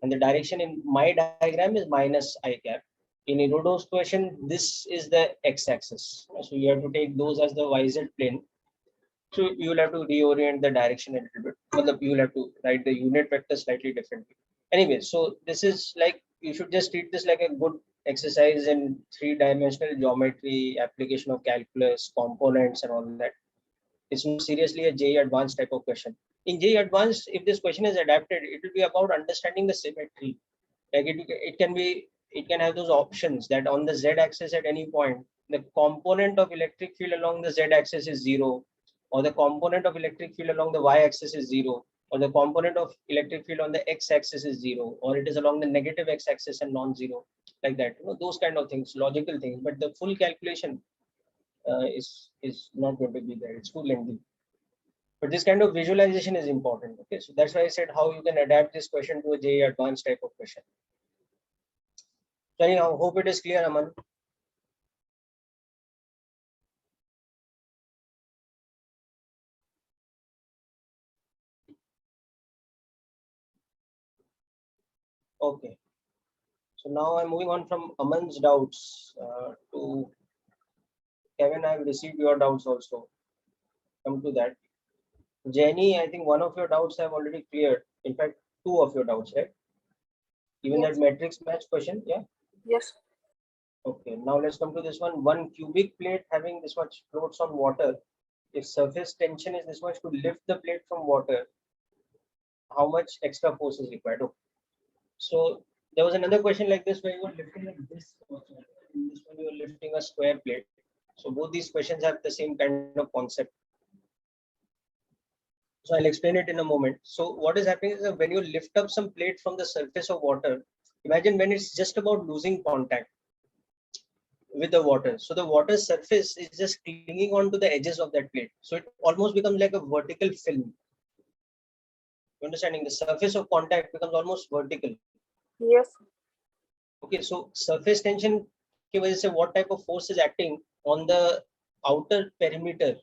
And the direction in my diagram is minus I cap. In Irodo's question, this is the x-axis. So you have to take those as the YZ plane. So you will have to reorient the direction a little bit. You will have to write the unit vector slightly differently. Anyway, so this is like, you should just treat this like a good exercise in 3-dimensional geometry, application of calculus, components, and all that. It's not seriously a JEE Advanced type of question. In JEE Advanced, if this question is adapted, it will be about understanding the symmetry. Like it can have those options that on the z-axis at any point, the component of electric field along the z-axis is 0, or the component of electric field along the y-axis is 0, or the component of electric field on the x-axis is 0, or it is along the negative x-axis and non-zero, like that. You know, those kind of things, logical things. But the full calculation is not going to be there. It's too lengthy. But this kind of visualization is important. Okay, so that's why I said how you can adapt this question to a JEE Advanced type of question. So anyhow, hope it is clear, Aman. Okay. So now I'm moving on from Aman's doubts to Kevin. I've received your doubts also. Come to that. Jenny, I think one of your doubts I've already cleared. In fact, two of your doubts, right? Even Yes. that matrix match question, yeah? Yes. Okay, now let's come to this one. One cubic plate having this much floats on water. If surface tension is this much to lift the plate from water, how much extra force is required? Okay. So there was another question like this where you were lifting like this also. In this one, you were lifting a square plate. So both these questions have the same kind of concept. So I'll explain it in a moment. So what is happening is that when you lift up some plate from the surface of water, imagine when it's just about losing contact with the water. So the water surface is just clinging onto the edges of that plate. So it almost becomes like a vertical film. You understanding? The surface of contact becomes almost vertical. Yes. Okay, so surface tension की वजह से what type of force is acting on the outer perimeter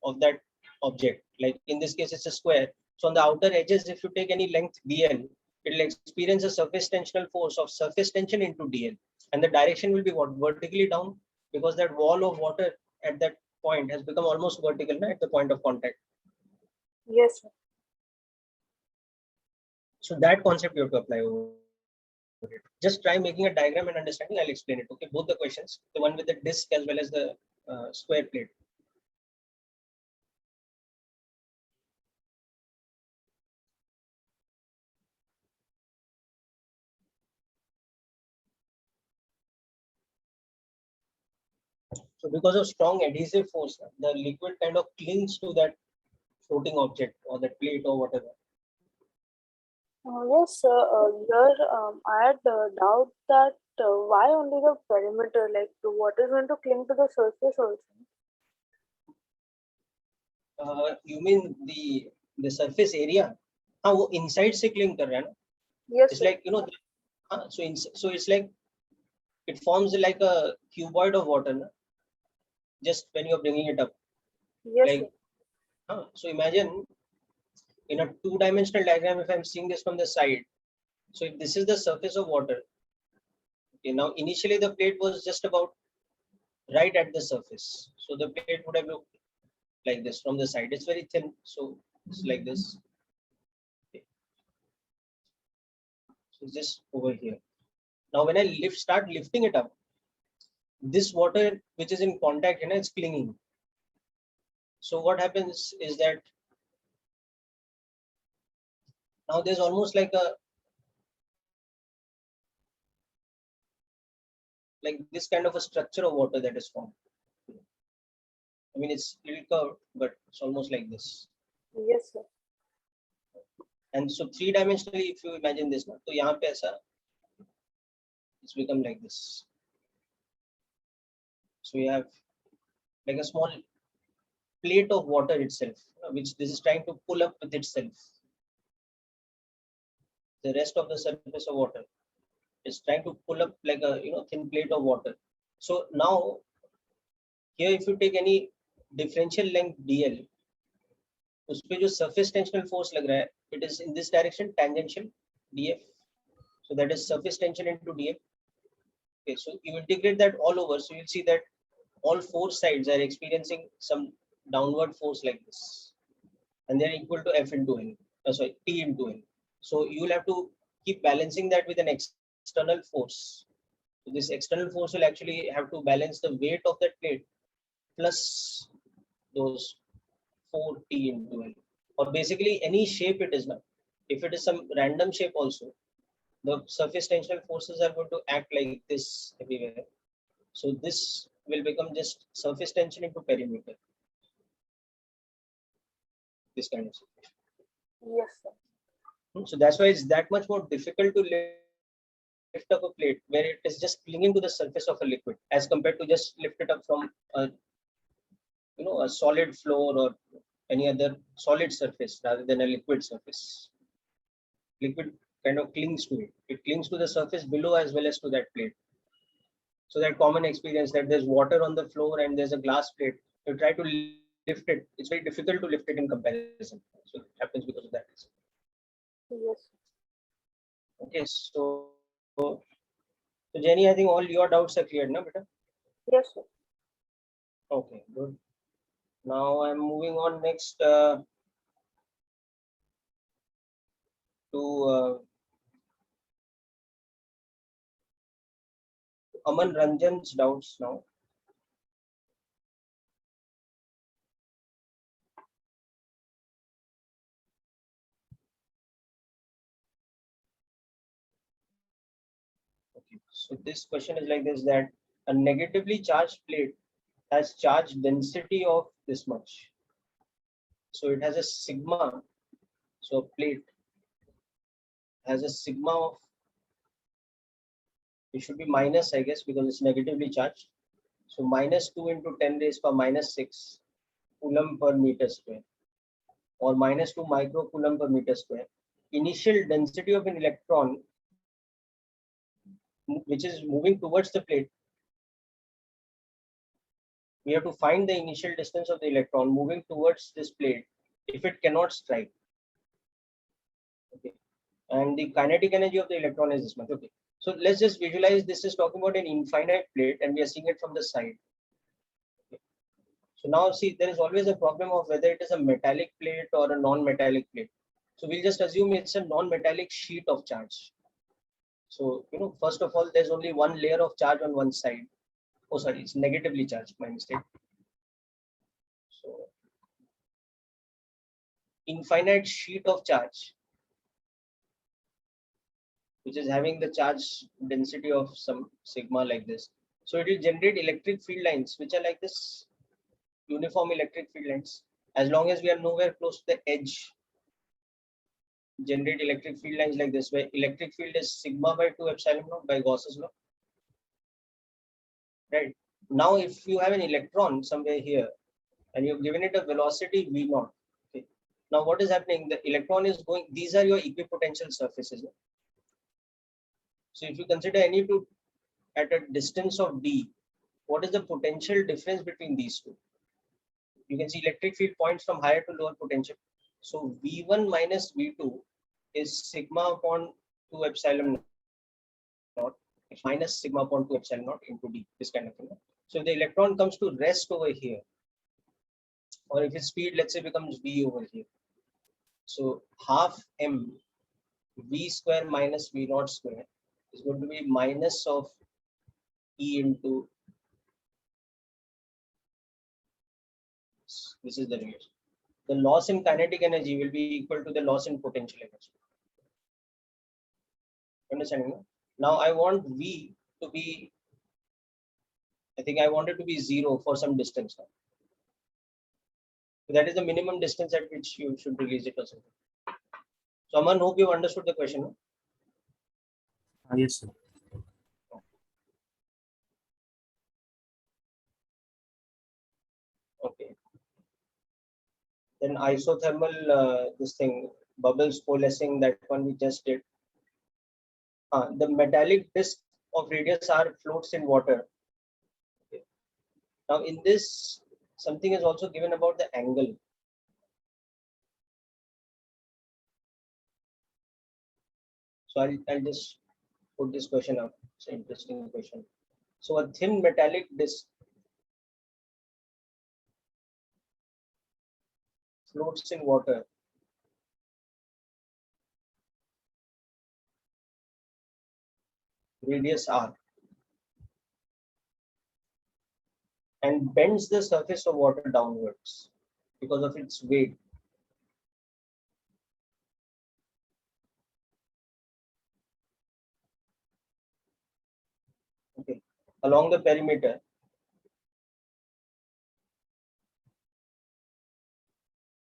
of that object? Like in this case, it's a square. So on the outer edges, if you take any length dl, it will experience a surface tensional force of surface tension into dl, and the direction will be what? Vertically down, because that wall of water at that point has become almost vertical at the point of contact. Yes. So that concept you have to apply over it. Just try making a diagram and understanding. I'll explain it. Okay, both the questions, the one with the disc as well as the square plate. So because of strong adhesive force, the liquid kind of clings to that floating object or that plate or whatever. Yes, here I had doubt that why only the perimeter, like what is going to cling to the surface also? You mean the surface area? हाँ वो inside से cling कर रहा है ना? Yes, It's sir. like so it's like it forms like a cuboid of water, na? Just when you're bringing it up. Yes, Like so imagine in a two-dimensional diagram, if I'm seeing this from the side, so if this is the surface of water, okay, now initially the plate was just about right at the surface, so the plate would have looked like this from the side. It's very thin, so it's like this. Okay. So just over here. Now when I start lifting it up, this water which is in contact, it's clinging. So what happens is that now there's almost like this kind of a structure of water that is formed. I mean, it's little curved, but it's almost like this. yes, sir. And so three-dimensionally, if you imagine this, so यहाँ पे ऐसा, it's become like this. So you have like a small plate of water itself, which this is trying to pull up with itself. The rest of the surface of water is trying to pull up like a thin plate of water. So now here, if you take any differential length dl, उस पे जो surface tensional force लग रहा है, it is in this direction tangential df. So that is surface tension into df. Okay, so you integrate that all over, so you'll see that all four sides are experiencing some downward force like this, and they're equal to f into n. T into n. So you will have to keep balancing that with an external force. So this external force will actually have to balance the weight of that plate plus those 4t into n, or basically any shape it is now. If it is some random shape also, the surface tensional forces are going to act like this everywhere. So this will become just surface tension into perimeter. This kind of situation. Yes, sir. So that's why it's that much more difficult to lift up a plate where it is just clinging to the surface of a liquid, as compared to just lift it up from a solid floor or any other solid surface rather than a liquid surface. Liquid kind of clings to it. It clings to the surface below as well as to that plate. So that common experience that there's water on the floor and there's a glass plate, you try to lift it. It's very difficult to lift it in comparison. So it happens because of that. Yes. Okay. Okay, so Jenny, I think all your doubts are cleared, no, beta? Yes, sir. Okay, good. Now I'm moving on next to Aman Ranjan's doubts now. Okay, so this question is like this, that a negatively charged plate has charge density of this much. So it has a sigma. So a plate has a sigma of, it should be minus, I guess, because it's negatively charged. So minus 2 into 10 raised power minus 6 coulomb per meter square, or minus 2 microcoulomb per meter square. Initial density of an electron, which is moving towards the plate, we have to find the initial distance of the electron moving towards this plate if it cannot strike. Okay. And the kinetic energy of the electron is this much. Okay. So let's just visualize this is talking about an infinite plate and we are seeing it from the side. Okay. So now see, there is always a problem of whether it is a metallic plate or a non-metallic plate. So we'll just assume it's a non-metallic sheet of charge. So, first of all, there's only one layer of charge on one side. Oh, sorry, it's negatively charged, my mistake. So, infinite sheet of charge, which is having the charge density of some sigma like this. So it will generate electric field lines, which are like this, uniform electric field lines. As long as we are nowhere close to the edge, generate electric field lines like this, where electric field is sigma by 2 epsilon naught by Gauss's law. Right. Now, if you have an electron somewhere here, and you've given it a velocity v0. Okay. Now, what is happening? The electron is going, these are your equipotential surfaces. So if you consider any two at a distance of d, what is the potential difference between these two? You can see electric field points from higher to lower potential. So V1 minus V2 is sigma upon 2 epsilon naught minus sigma upon 2 epsilon naught into d, this kind of thing. So the electron comes to rest over here, or if its speed, let's say, becomes v over here. So half m v square minus v naught square is going to be minus of e into, this is the relation. The loss in kinetic energy will be equal to the loss in potential energy. Understanding? Now I want v to be, I think I want it to be 0 for some distance now. So that is the minimum distance at which you should release it or something. So Aman, hope you understood the question. No? Yes, sir. Okay. Then isothermal, this thing, bubbles coalescing, that one we just did. The metallic disk of radius r floats in water. Okay. Now in this, something is also given about the angle. So I'll just put this question up. It's an interesting question. So a thin metallic disk floats in water. Radius r, and bends the surface of water downwards because of its weight. Okay, along the perimeter.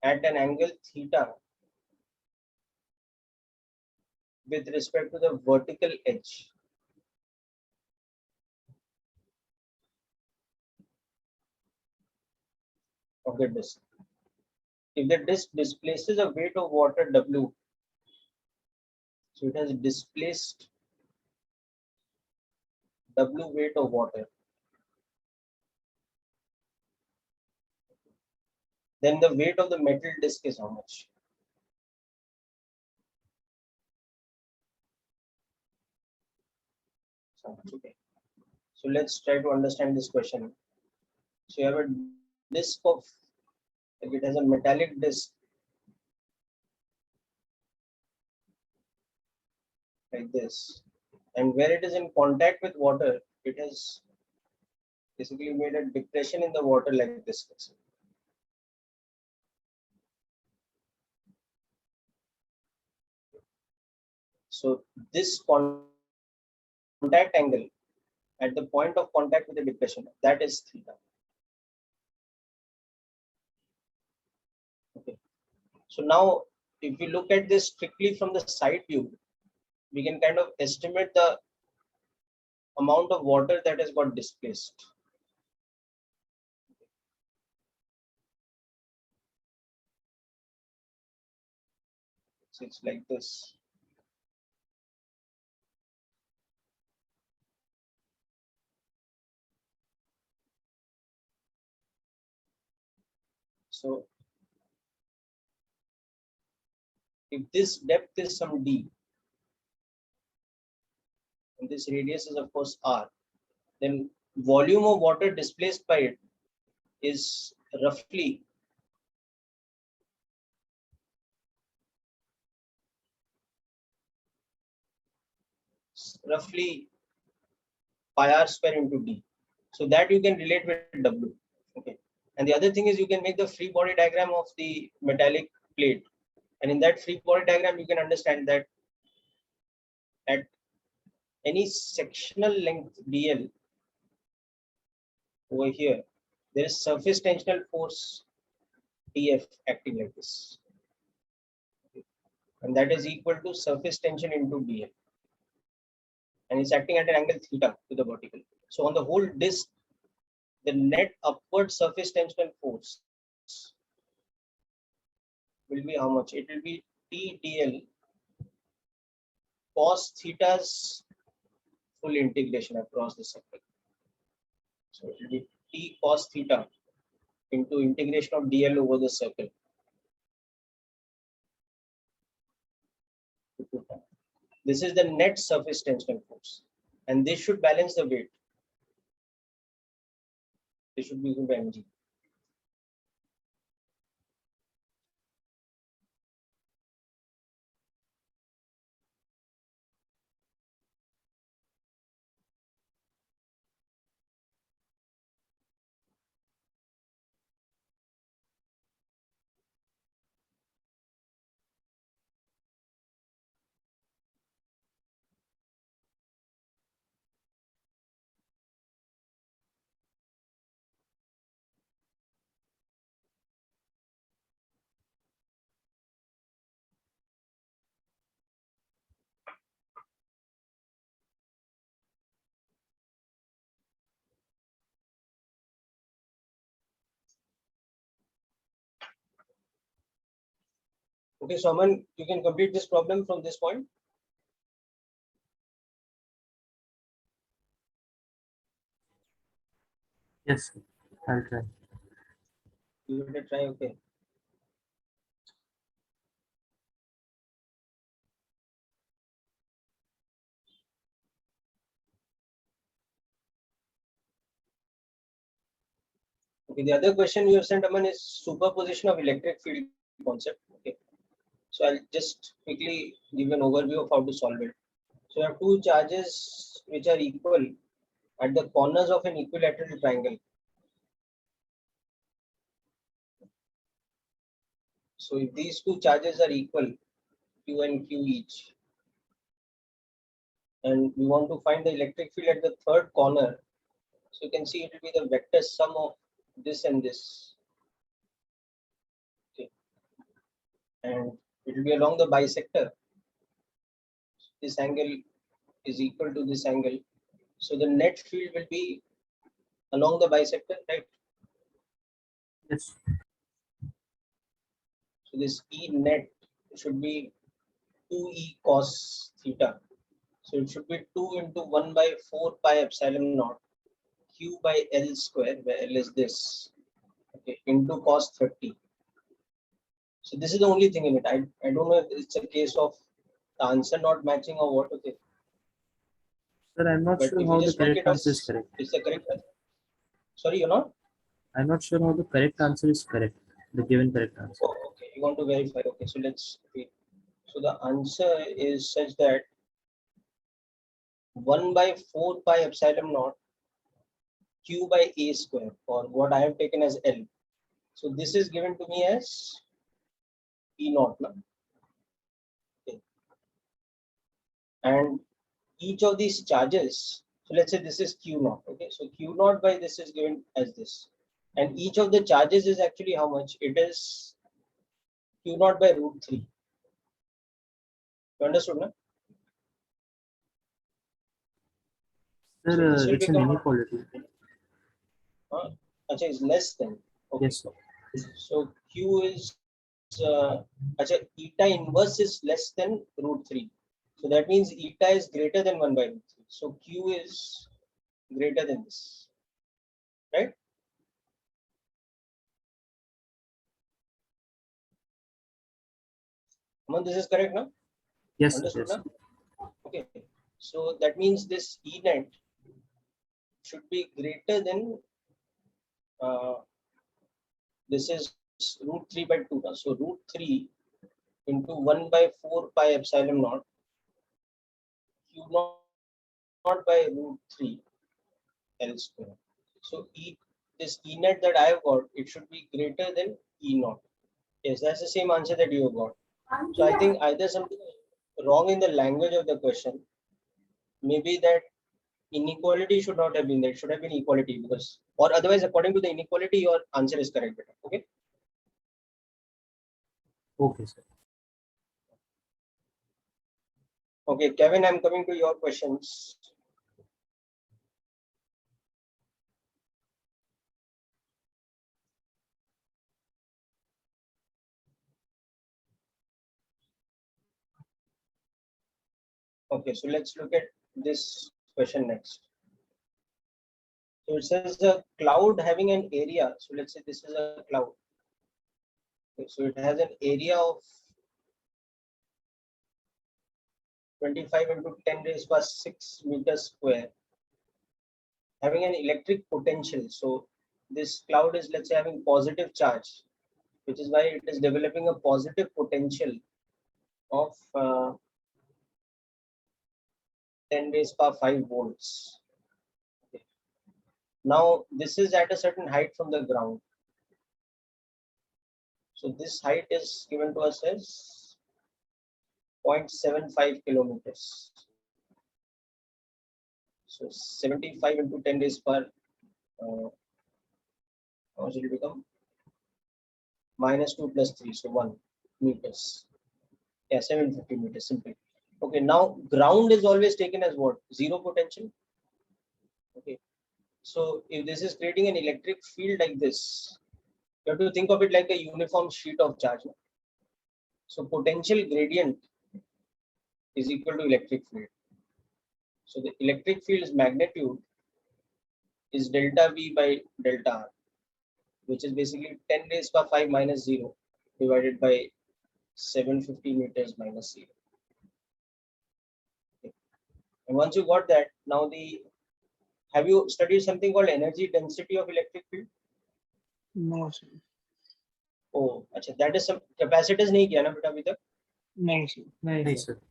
At an angle theta with respect to the vertical edge. Of the disk. If the disk displaces a weight of water W, so it has displaced W weight of water, then the weight of the metal disk is how much? Okay. So let's try to understand this question. So you have a disc of, like it has a metallic disc like this, and where it is in contact with water, it has basically made a depression in the water like this. So this contact angle at the point of contact with the depression, that is theta. Okay. So now, if we look at this strictly from the side view, we can kind of estimate the amount of water that has got displaced. So it's like this. So if this depth is some d, and this radius is of course r, then volume of water displaced by it is roughly pi r square into d. So that you can relate with W. Okay. And the other thing is you can make the free body diagram of the metallic plate. And in that free body diagram, you can understand that at any sectional length dl over here, there is surface tensional force df acting like this. And that is equal to surface tension into dl. And it's acting at an angle theta to the vertical. So on the whole disk, the net upward surface tensional force will be how much? It will be T dl cos theta's full integration across the circle. So it will be T cos theta into integration of dl over the circle. This is the net surface tensional force, and this should balance the weight. This should be equal to mg. Okay, so Aman, you can complete this problem from this point. Yes, sir. I'll try. Give it a try. Okay. Okay, the other question you have sent, Aman, is superposition of electric field concept. Okay. So I'll just quickly give an overview of how to solve it. So you have two charges which are equal at the corners of an equilateral triangle. So if these two charges are equal, Q and Q each, and we want to find the electric field at the third corner, so you can see it will be the vector sum of this and this. Okay. And it will be along the bisector. This angle is equal to this angle. So the net field will be along the bisector, right? Yes. So this E net should be 2E cos theta. So it should be 2 into 1 by 4 pi epsilon naught Q by L square, where L is this, okay, into cos 30. So this is the only thing in it. I don't know if it's a case of the answer not matching or what. Okay. Sir, I'm not But sure if how you the just work correct it answer out, is correct. it's the correct answer. Sorry, you're not? I'm not sure how the correct answer is correct. The given correct answer. Oh, okay. You want to verify. Okay, so let's wait. So the answer is such that 1 by 4 pi epsilon naught q by a square, or what I have taken as L. So this is given to me as E naught. No? Okay. And each of these charges, so let's say this is q naught. Okay, so q naught by this is given as this. And each of the charges is actually how much? It is q naught by root 3. You understood, no? So Sir, this will it's an become inequality. Acha is less than. Okay. Yes, sir. So q is acha, eta inverse is less than root 3. So that means eta is greater than 1 by root 3. So q is greater than this. Right? Aman, this is correct, no? Yes, sir. Understood, Yes, no? sir. Okay. So that means this E net should be greater than this is root 3 by 2. No? So root 3 into 1 by 4 pi epsilon naught q naught by root 3 L square. So this E net that I have got, it should be greater than E naught. Yes, that's the same answer that you have got. So I think either something wrong in the language of the question, maybe that inequality should not have been there, it should have been equality, because, or otherwise according to the inequality your answer is correct. Okay. Okay, sir. Okay, Kevin, I'm coming to your questions. Okay, so let's look at this question next. So it says a cloud having an area. So let's say this is a cloud. Okay, so it has an area of 25 into 10 raised by 6 meters square, having an electric potential. So this cloud is, let's say, having positive charge, which is why it is developing a positive potential of 10 raised by 5 volts. Okay. Now this is at a certain height from the ground. So this height is given to us as 0.75 kilometers. So 75 into 10 raised per, how should it become? -2 plus 3, so 1 meters. Yeah, 750 meters simply. Okay, now ground is always taken as what? Zero potential. Okay, so if this is creating an electric field like this, you have to think of it like a uniform sheet of charge. So potential gradient is equal to electric field. So the electric field's magnitude is delta V by delta R, which is basically 10 raised by 5 minus 0 divided by 750 meters minus 0. Okay. And once you got that, now have you studied something called energy density of electric field? No, sir. Oh, अच्छा, that is some capacitors नहीं किया ना बेटा अभी तक? No, sir. No, sir.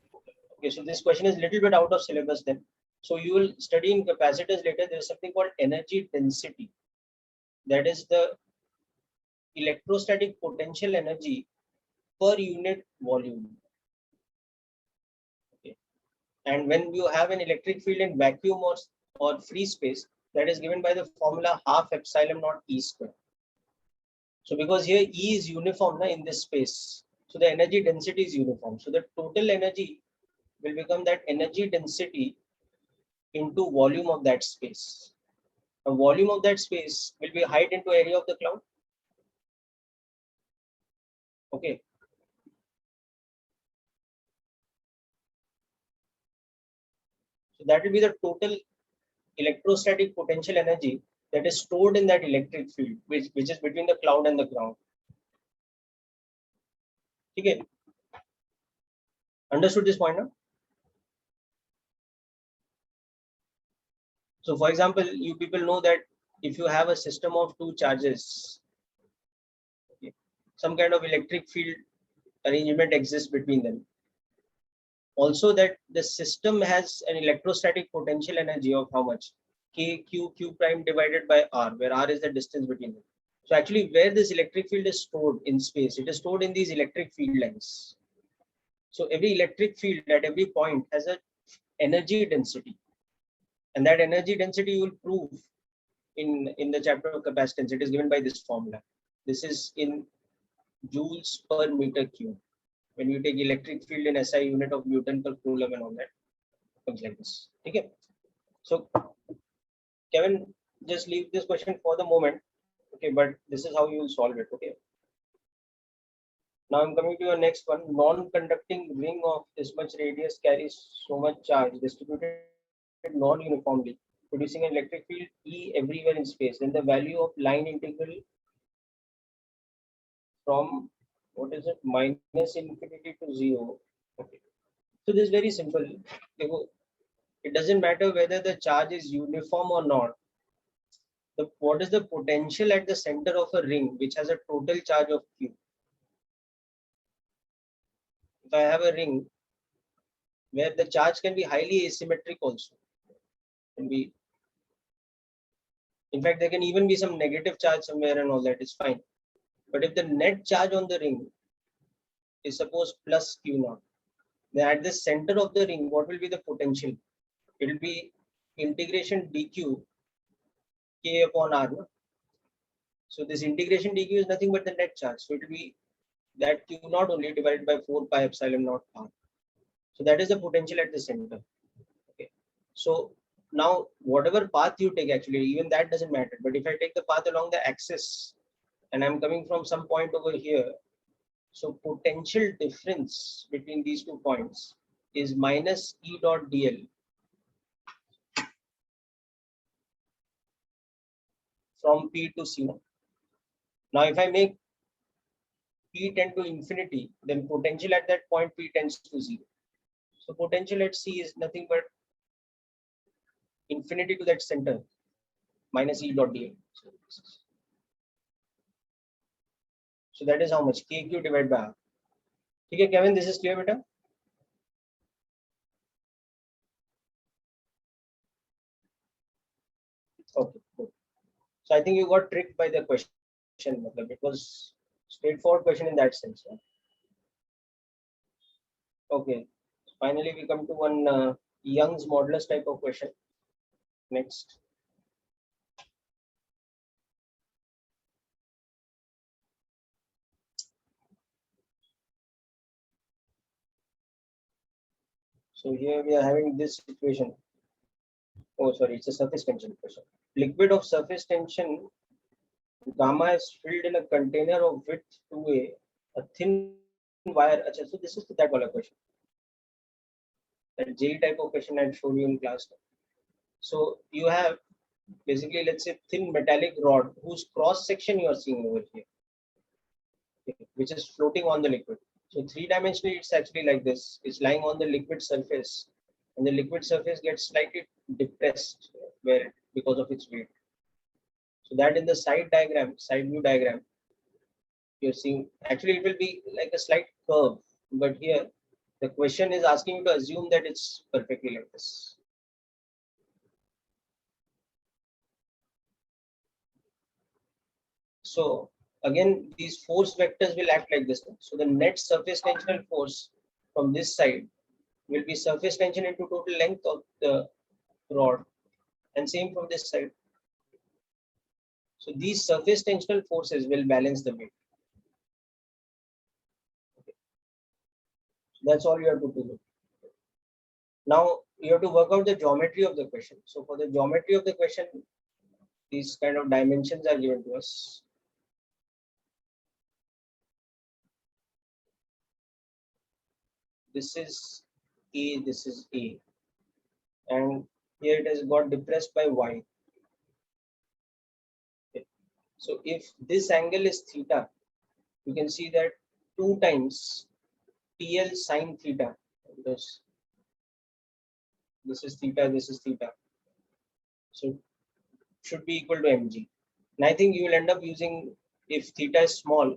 Okay, so this question is a little bit out of syllabus then. So you will study in capacitors later. There is something called energy density. That is the electrostatic potential energy per unit volume. Okay. And when you have an electric field in vacuum or free space, that is given by the formula half epsilon naught E square. So because here E is uniform in this space, so the energy density is uniform. So the total energy will become that energy density into volume of that space. The volume of that space will be height into area of the cloud. Okay. So that will be the total electrostatic potential energy that is stored in that electric field, which is between the cloud and the ground. Okay. Understood this point now? So for example, you people know that if you have a system of two charges, okay, some kind of electric field arrangement exists between them. Also that the system has an electrostatic potential energy of how much? Q prime divided by R, where R is the distance between them. So actually where this electric field is stored in space, it is stored in these electric field lines. So every electric field at every point has a energy density. And that energy density you will prove in the chapter of capacitance. It is given by this formula. This is in joules per meter cube. When you take electric field in SI unit of Newton per Coulomb and all that, comes like this. Okay. So Kevin, just leave this question for the moment. Okay, but this is how you will solve it. Okay. Now I'm coming to your next one. Non-conducting ring of this much radius carries so much charge distributed non-uniformly, producing an electric field E everywhere in space. Then the value of line integral from what is it, minus infinity to 0. Okay. So this is very simple. It doesn't matter whether the charge is uniform or not. What is the potential at the center of a ring which has a total charge of Q? If I have a ring where the charge can be highly asymmetric also, can be, in fact, there can even be some negative charge somewhere and all that is fine. But if the net charge on the ring is suppose plus Q naught, then at the center of the ring, what will be the potential? It will be integration dq K upon R. No? So this integration dq is nothing but the net charge. So it will be that Q naught only divided by 4 pi epsilon naught R. So that is the potential at the center. Okay. So now whatever path you take, actually, even that doesn't matter. But if I take the path along the axis and I'm coming from some point over here, so potential difference between these 2 points is minus E dot dl from P to C. Now if I make P tend to infinity, then potential at that point P tends to 0. So potential at C is nothing but infinity to that center minus E dot dl. So that is how much? KQ divided by R. Okay, Kevin, this is clear, beta? Okay, good. So I think you got tricked by the question. It was straightforward question in that sense. Yeah? Okay. Finally, we come to one Young's modulus type of question. Next. So here we are having this situation. Oh, sorry, it's a surface tension question. Liquid of surface tension gamma is filled in a container of width 2a, a thin wire. Achha, so this is that wala question. That JEE type of question I had shown you in class. So you have basically, let's say, thin metallic rod whose cross section you are seeing over here, which is floating on the liquid. So 3-dimensionally, it's actually like this. It's lying on the liquid surface, and the liquid surface gets slightly depressed where because of its weight. So that in the side view diagram, you're seeing actually it will be like a slight curve, but here the question is asking you to assume that it's perfectly like this. So again, these force vectors will act like this. So the net surface tensional force from this side will be surface tension into total length of the rod, and same from this side. So these surface tensional forces will balance the weight. Okay. That's all you have to do. Now you have to work out the geometry of the question. So for the geometry of the question, these kind of dimensions are given to us. This is A, this is A. And here it has got depressed by Y. Okay. So if this angle is theta, you can see that 2 times TL sine theta, because this is theta, this is theta. So should be equal to mg. And I think you will end up using, if theta is small,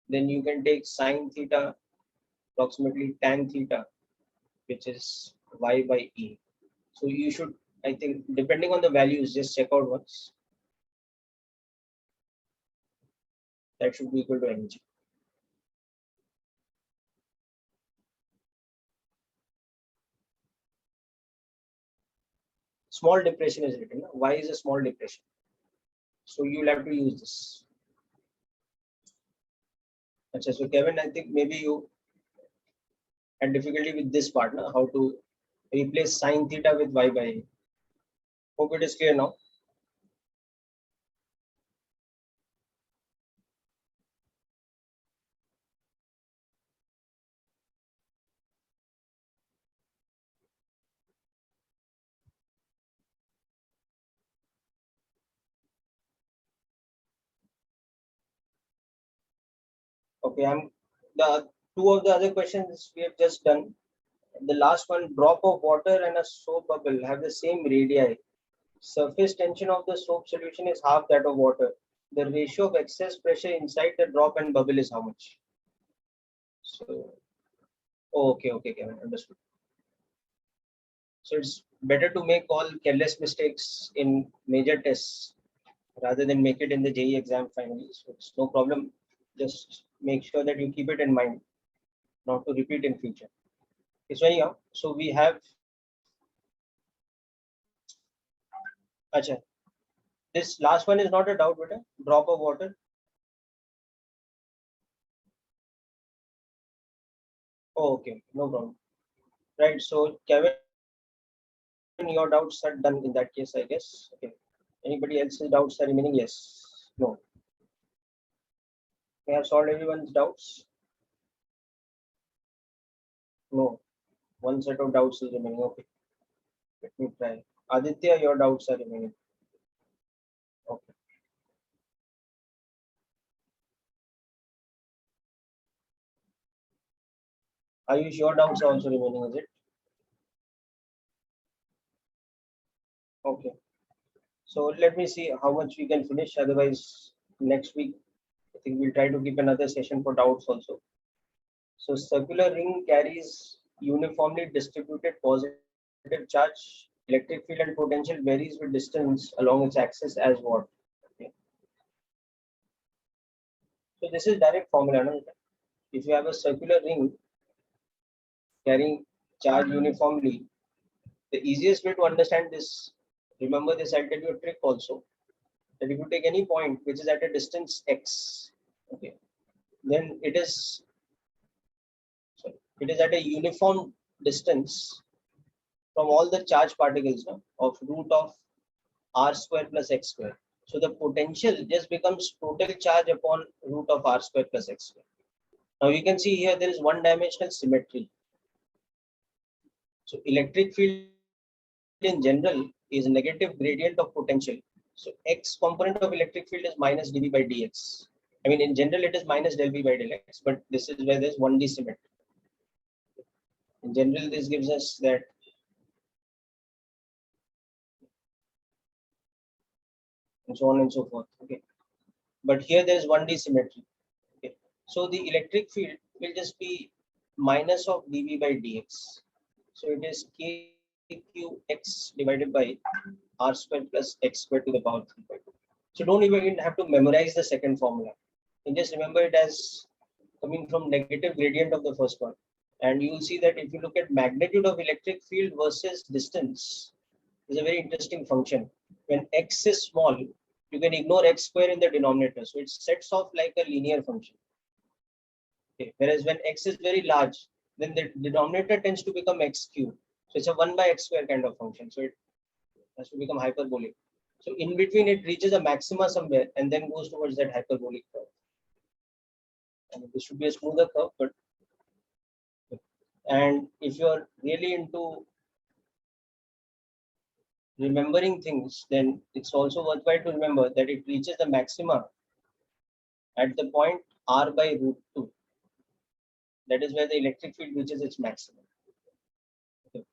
then you can take sine theta approximately tan theta, which is y by e. So you should, I think, depending on the values, just check out once. That should be equal to mg. Small depression is written. Y is a small depression. So you'll have to use this. Okay, so Kevin, I think maybe you had difficulty with this part, na? How to replace sine theta with y by a. Hope it is clear now. Okay, I'm the two of the other questions we have just done. The last one, drop of water and a soap bubble have the same radii. Surface tension of the soap solution is half that of water. The ratio of excess pressure inside the drop and bubble is how much? So, okay, Kevin, understood. So it's better to make all careless mistakes in major tests rather than make it in the JEE exam finally. So it's no problem. Just make sure that you keep it in mind, not to repeat in future. So anyhow, so we have, acha, this last one is not a doubt, but a drop of water. Oh, okay, no problem. Right. So Kevin, your doubts are done in that case, I guess. Okay. Anybody else's doubts are remaining? Yes. No. We have solved everyone's doubts. No. One set of doubts is remaining. Okay. Let me try. Aditya, your doubts are remaining. Okay. Ayush, your doubts are also remaining, is it? Okay. So let me see how much we can finish. Otherwise, next week, I think we'll try to keep another session for doubts also. So circular ring carries uniformly distributed positive charge. Electric field and potential varies with distance along its axis as what? Okay. So this is direct formula. No? If you have a circular ring carrying charge uniformly, the easiest way to understand this, remember this, I'll tell you a trick also. That if you take any point which is at a distance x, okay, then it is at a uniform distance from all the charge particles, no, of root of r square plus x square. So the potential just becomes total charge upon root of r square plus x square. Now you can see here there is one dimensional symmetry. So electric field in general is negative gradient of potential. So x component of electric field is minus dV by dx. I mean, in general, it is minus del V by del x, but this is where there's 1D symmetry. In general, this gives us that and so on and so forth. Okay, but here there's 1D symmetry. Okay, so the electric field will just be minus of dV by dx. So it is kqx divided by r square plus x square to the power 3 by 2. So don't even have to memorize the second formula. You just remember it as coming from negative gradient of the first one. And you will see that if you look at magnitude of electric field versus distance, is a very interesting function. When x is small, you can ignore x square in the denominator. So it sets off like a linear function. Okay. Whereas when x is very large, then the denominator tends to become x cubed. So it's a 1 by x square kind of function. So it has to become hyperbolic. So in between, it reaches a maxima somewhere and then goes towards that hyperbolic curve. And this should be a smoother curve, but and if you're really into remembering things, then it's also worthwhile to remember that it reaches the maxima at the point r by root 2. That is where the electric field reaches its maximum. Okay.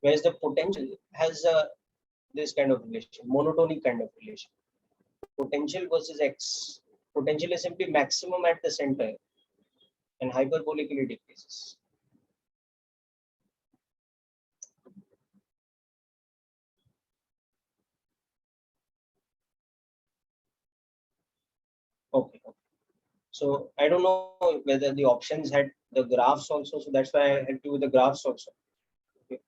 whereas the potential has this kind of relation, monotonic kind of relation. Potential versus x. Potential is simply maximum at the center and hyperbolically decreases. Okay. So I don't know whether the options had the graphs also. So that's why I helped you with the graphs also. Okay.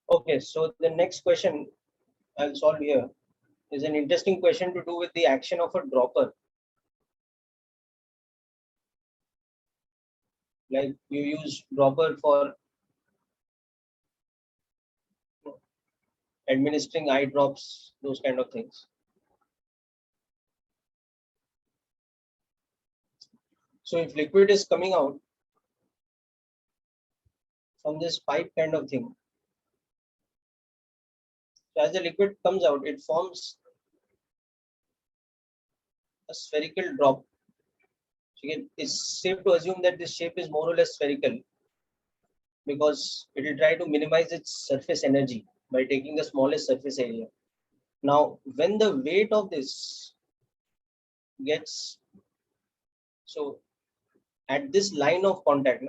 Okay, so the next question I'll solve here is an interesting question to do with the action of a dropper. Like you use dropper for administering eye drops, those kind of things. So if liquid is coming out from this pipe kind of thing, so as the liquid comes out, it forms a spherical drop. So it's safe to assume that this shape is more or less spherical because it will try to minimize its surface energy by taking the smallest surface area. Now, when the weight of this gets, so at this line of contact,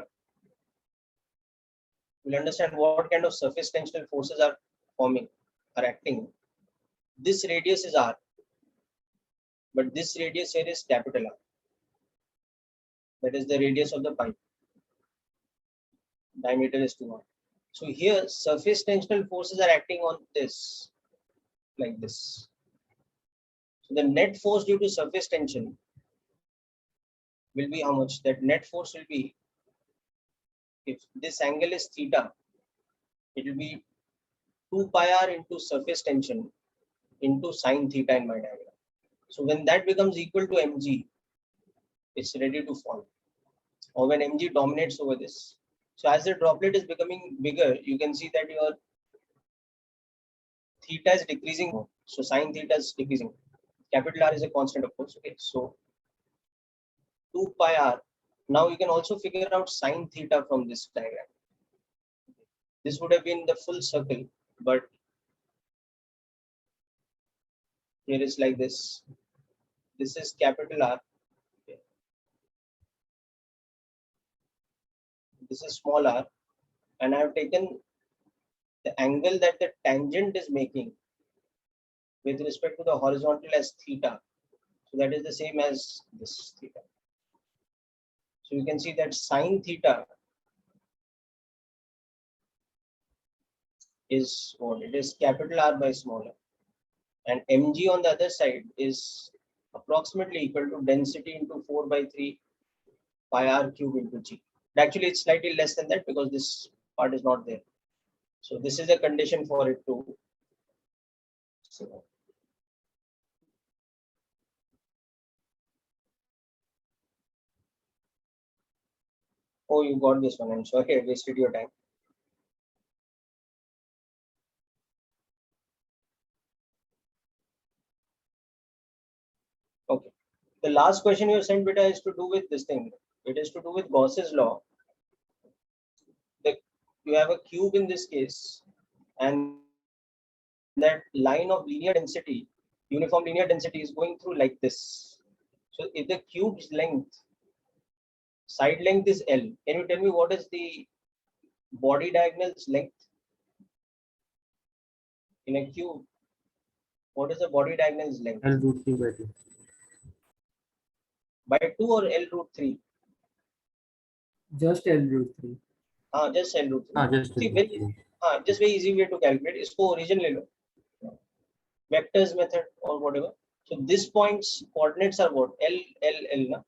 we'll understand what kind of surface tensional forces are forming, are acting. This radius is R, but this radius here is capital R. That is the radius of the pipe. Diameter is 2R. So here, surface tensional forces are acting on this, like this. So the net force due to surface tension will be how much? That net force will be, if this angle is theta, it will be 2 pi r into surface tension into sine theta in my diagram. So when that becomes equal to mg, it's ready to fall. Or when mg dominates over this. So as the droplet is becoming bigger, you can see that your theta is decreasing. So sine theta is decreasing. Capital R is a constant, of course. Okay, so 2 pi r. Now you can also figure out sine theta from this diagram. This would have been the full circle, but here is like this. This is capital R. Okay. This is small r, and I have taken the angle that the tangent is making with respect to the horizontal as theta. So that is the same as this theta. So you can see that sine theta is what? It is capital R by small r. And mg on the other side is approximately equal to density into 4 by 3 pi r cube into g. Actually, it's slightly less than that because this part is not there. So this is a condition for it to. So, oh, you got this one. I'm sorry, I wasted your time. Okay. The last question you sent, beta, is to do with this thing. It is to do with Gauss's law. You have a cube in this case, and that line of linear density, uniform linear density, is going through like this. So if the cube's length, side length is L, can you tell me what is the body diagonal's length in a cube? What is the body diagonal's length? L root 3 by 2. By 2 or L root 3? Just L root 3. Just L root 3. Ah, just See, L root very, 3. just very easy way to calculate. इसको origin ले लो. vectors method or whatever. So this point's coordinates are what? L, L, L. Na?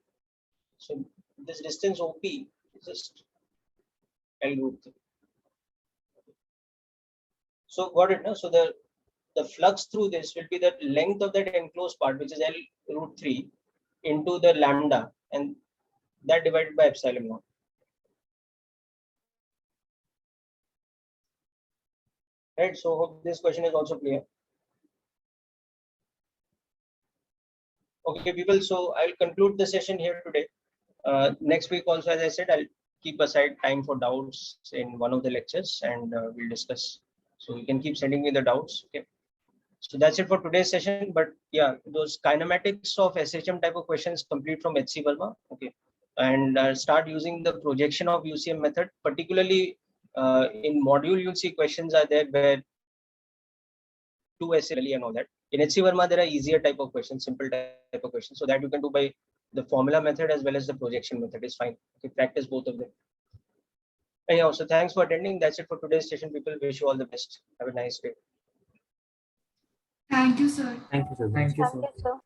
So this distance OP is just L root 3. So got it, no? So the flux through this will be the length of that enclosed part, which is L root 3 into the lambda, and that divided by epsilon naught. Right. So hope this question is also clear. Okay, people. So I'll conclude the session here today. Next week also, as I said, I'll keep aside time for doubts in one of the lectures, and we'll discuss. So you can keep sending me the doubts. Okay. So that's it for today's session. But yeah, those kinematics of SHM type of questions complete from HC Verma. Okay. And start using the projection of UCM method, particularly in module, you'll see questions are there where 2S and all that. In HC Verma, there are easier type of questions, simple type of questions. So that you can do by the formula method as well as the projection method is fine. Okay, practice both of them. Anyhow, so thanks for attending. That's it for today's session. People, wish you all the best. Have a nice day. Thank you, sir. Thank you, sir. Thank you, Thank sir. you, sir.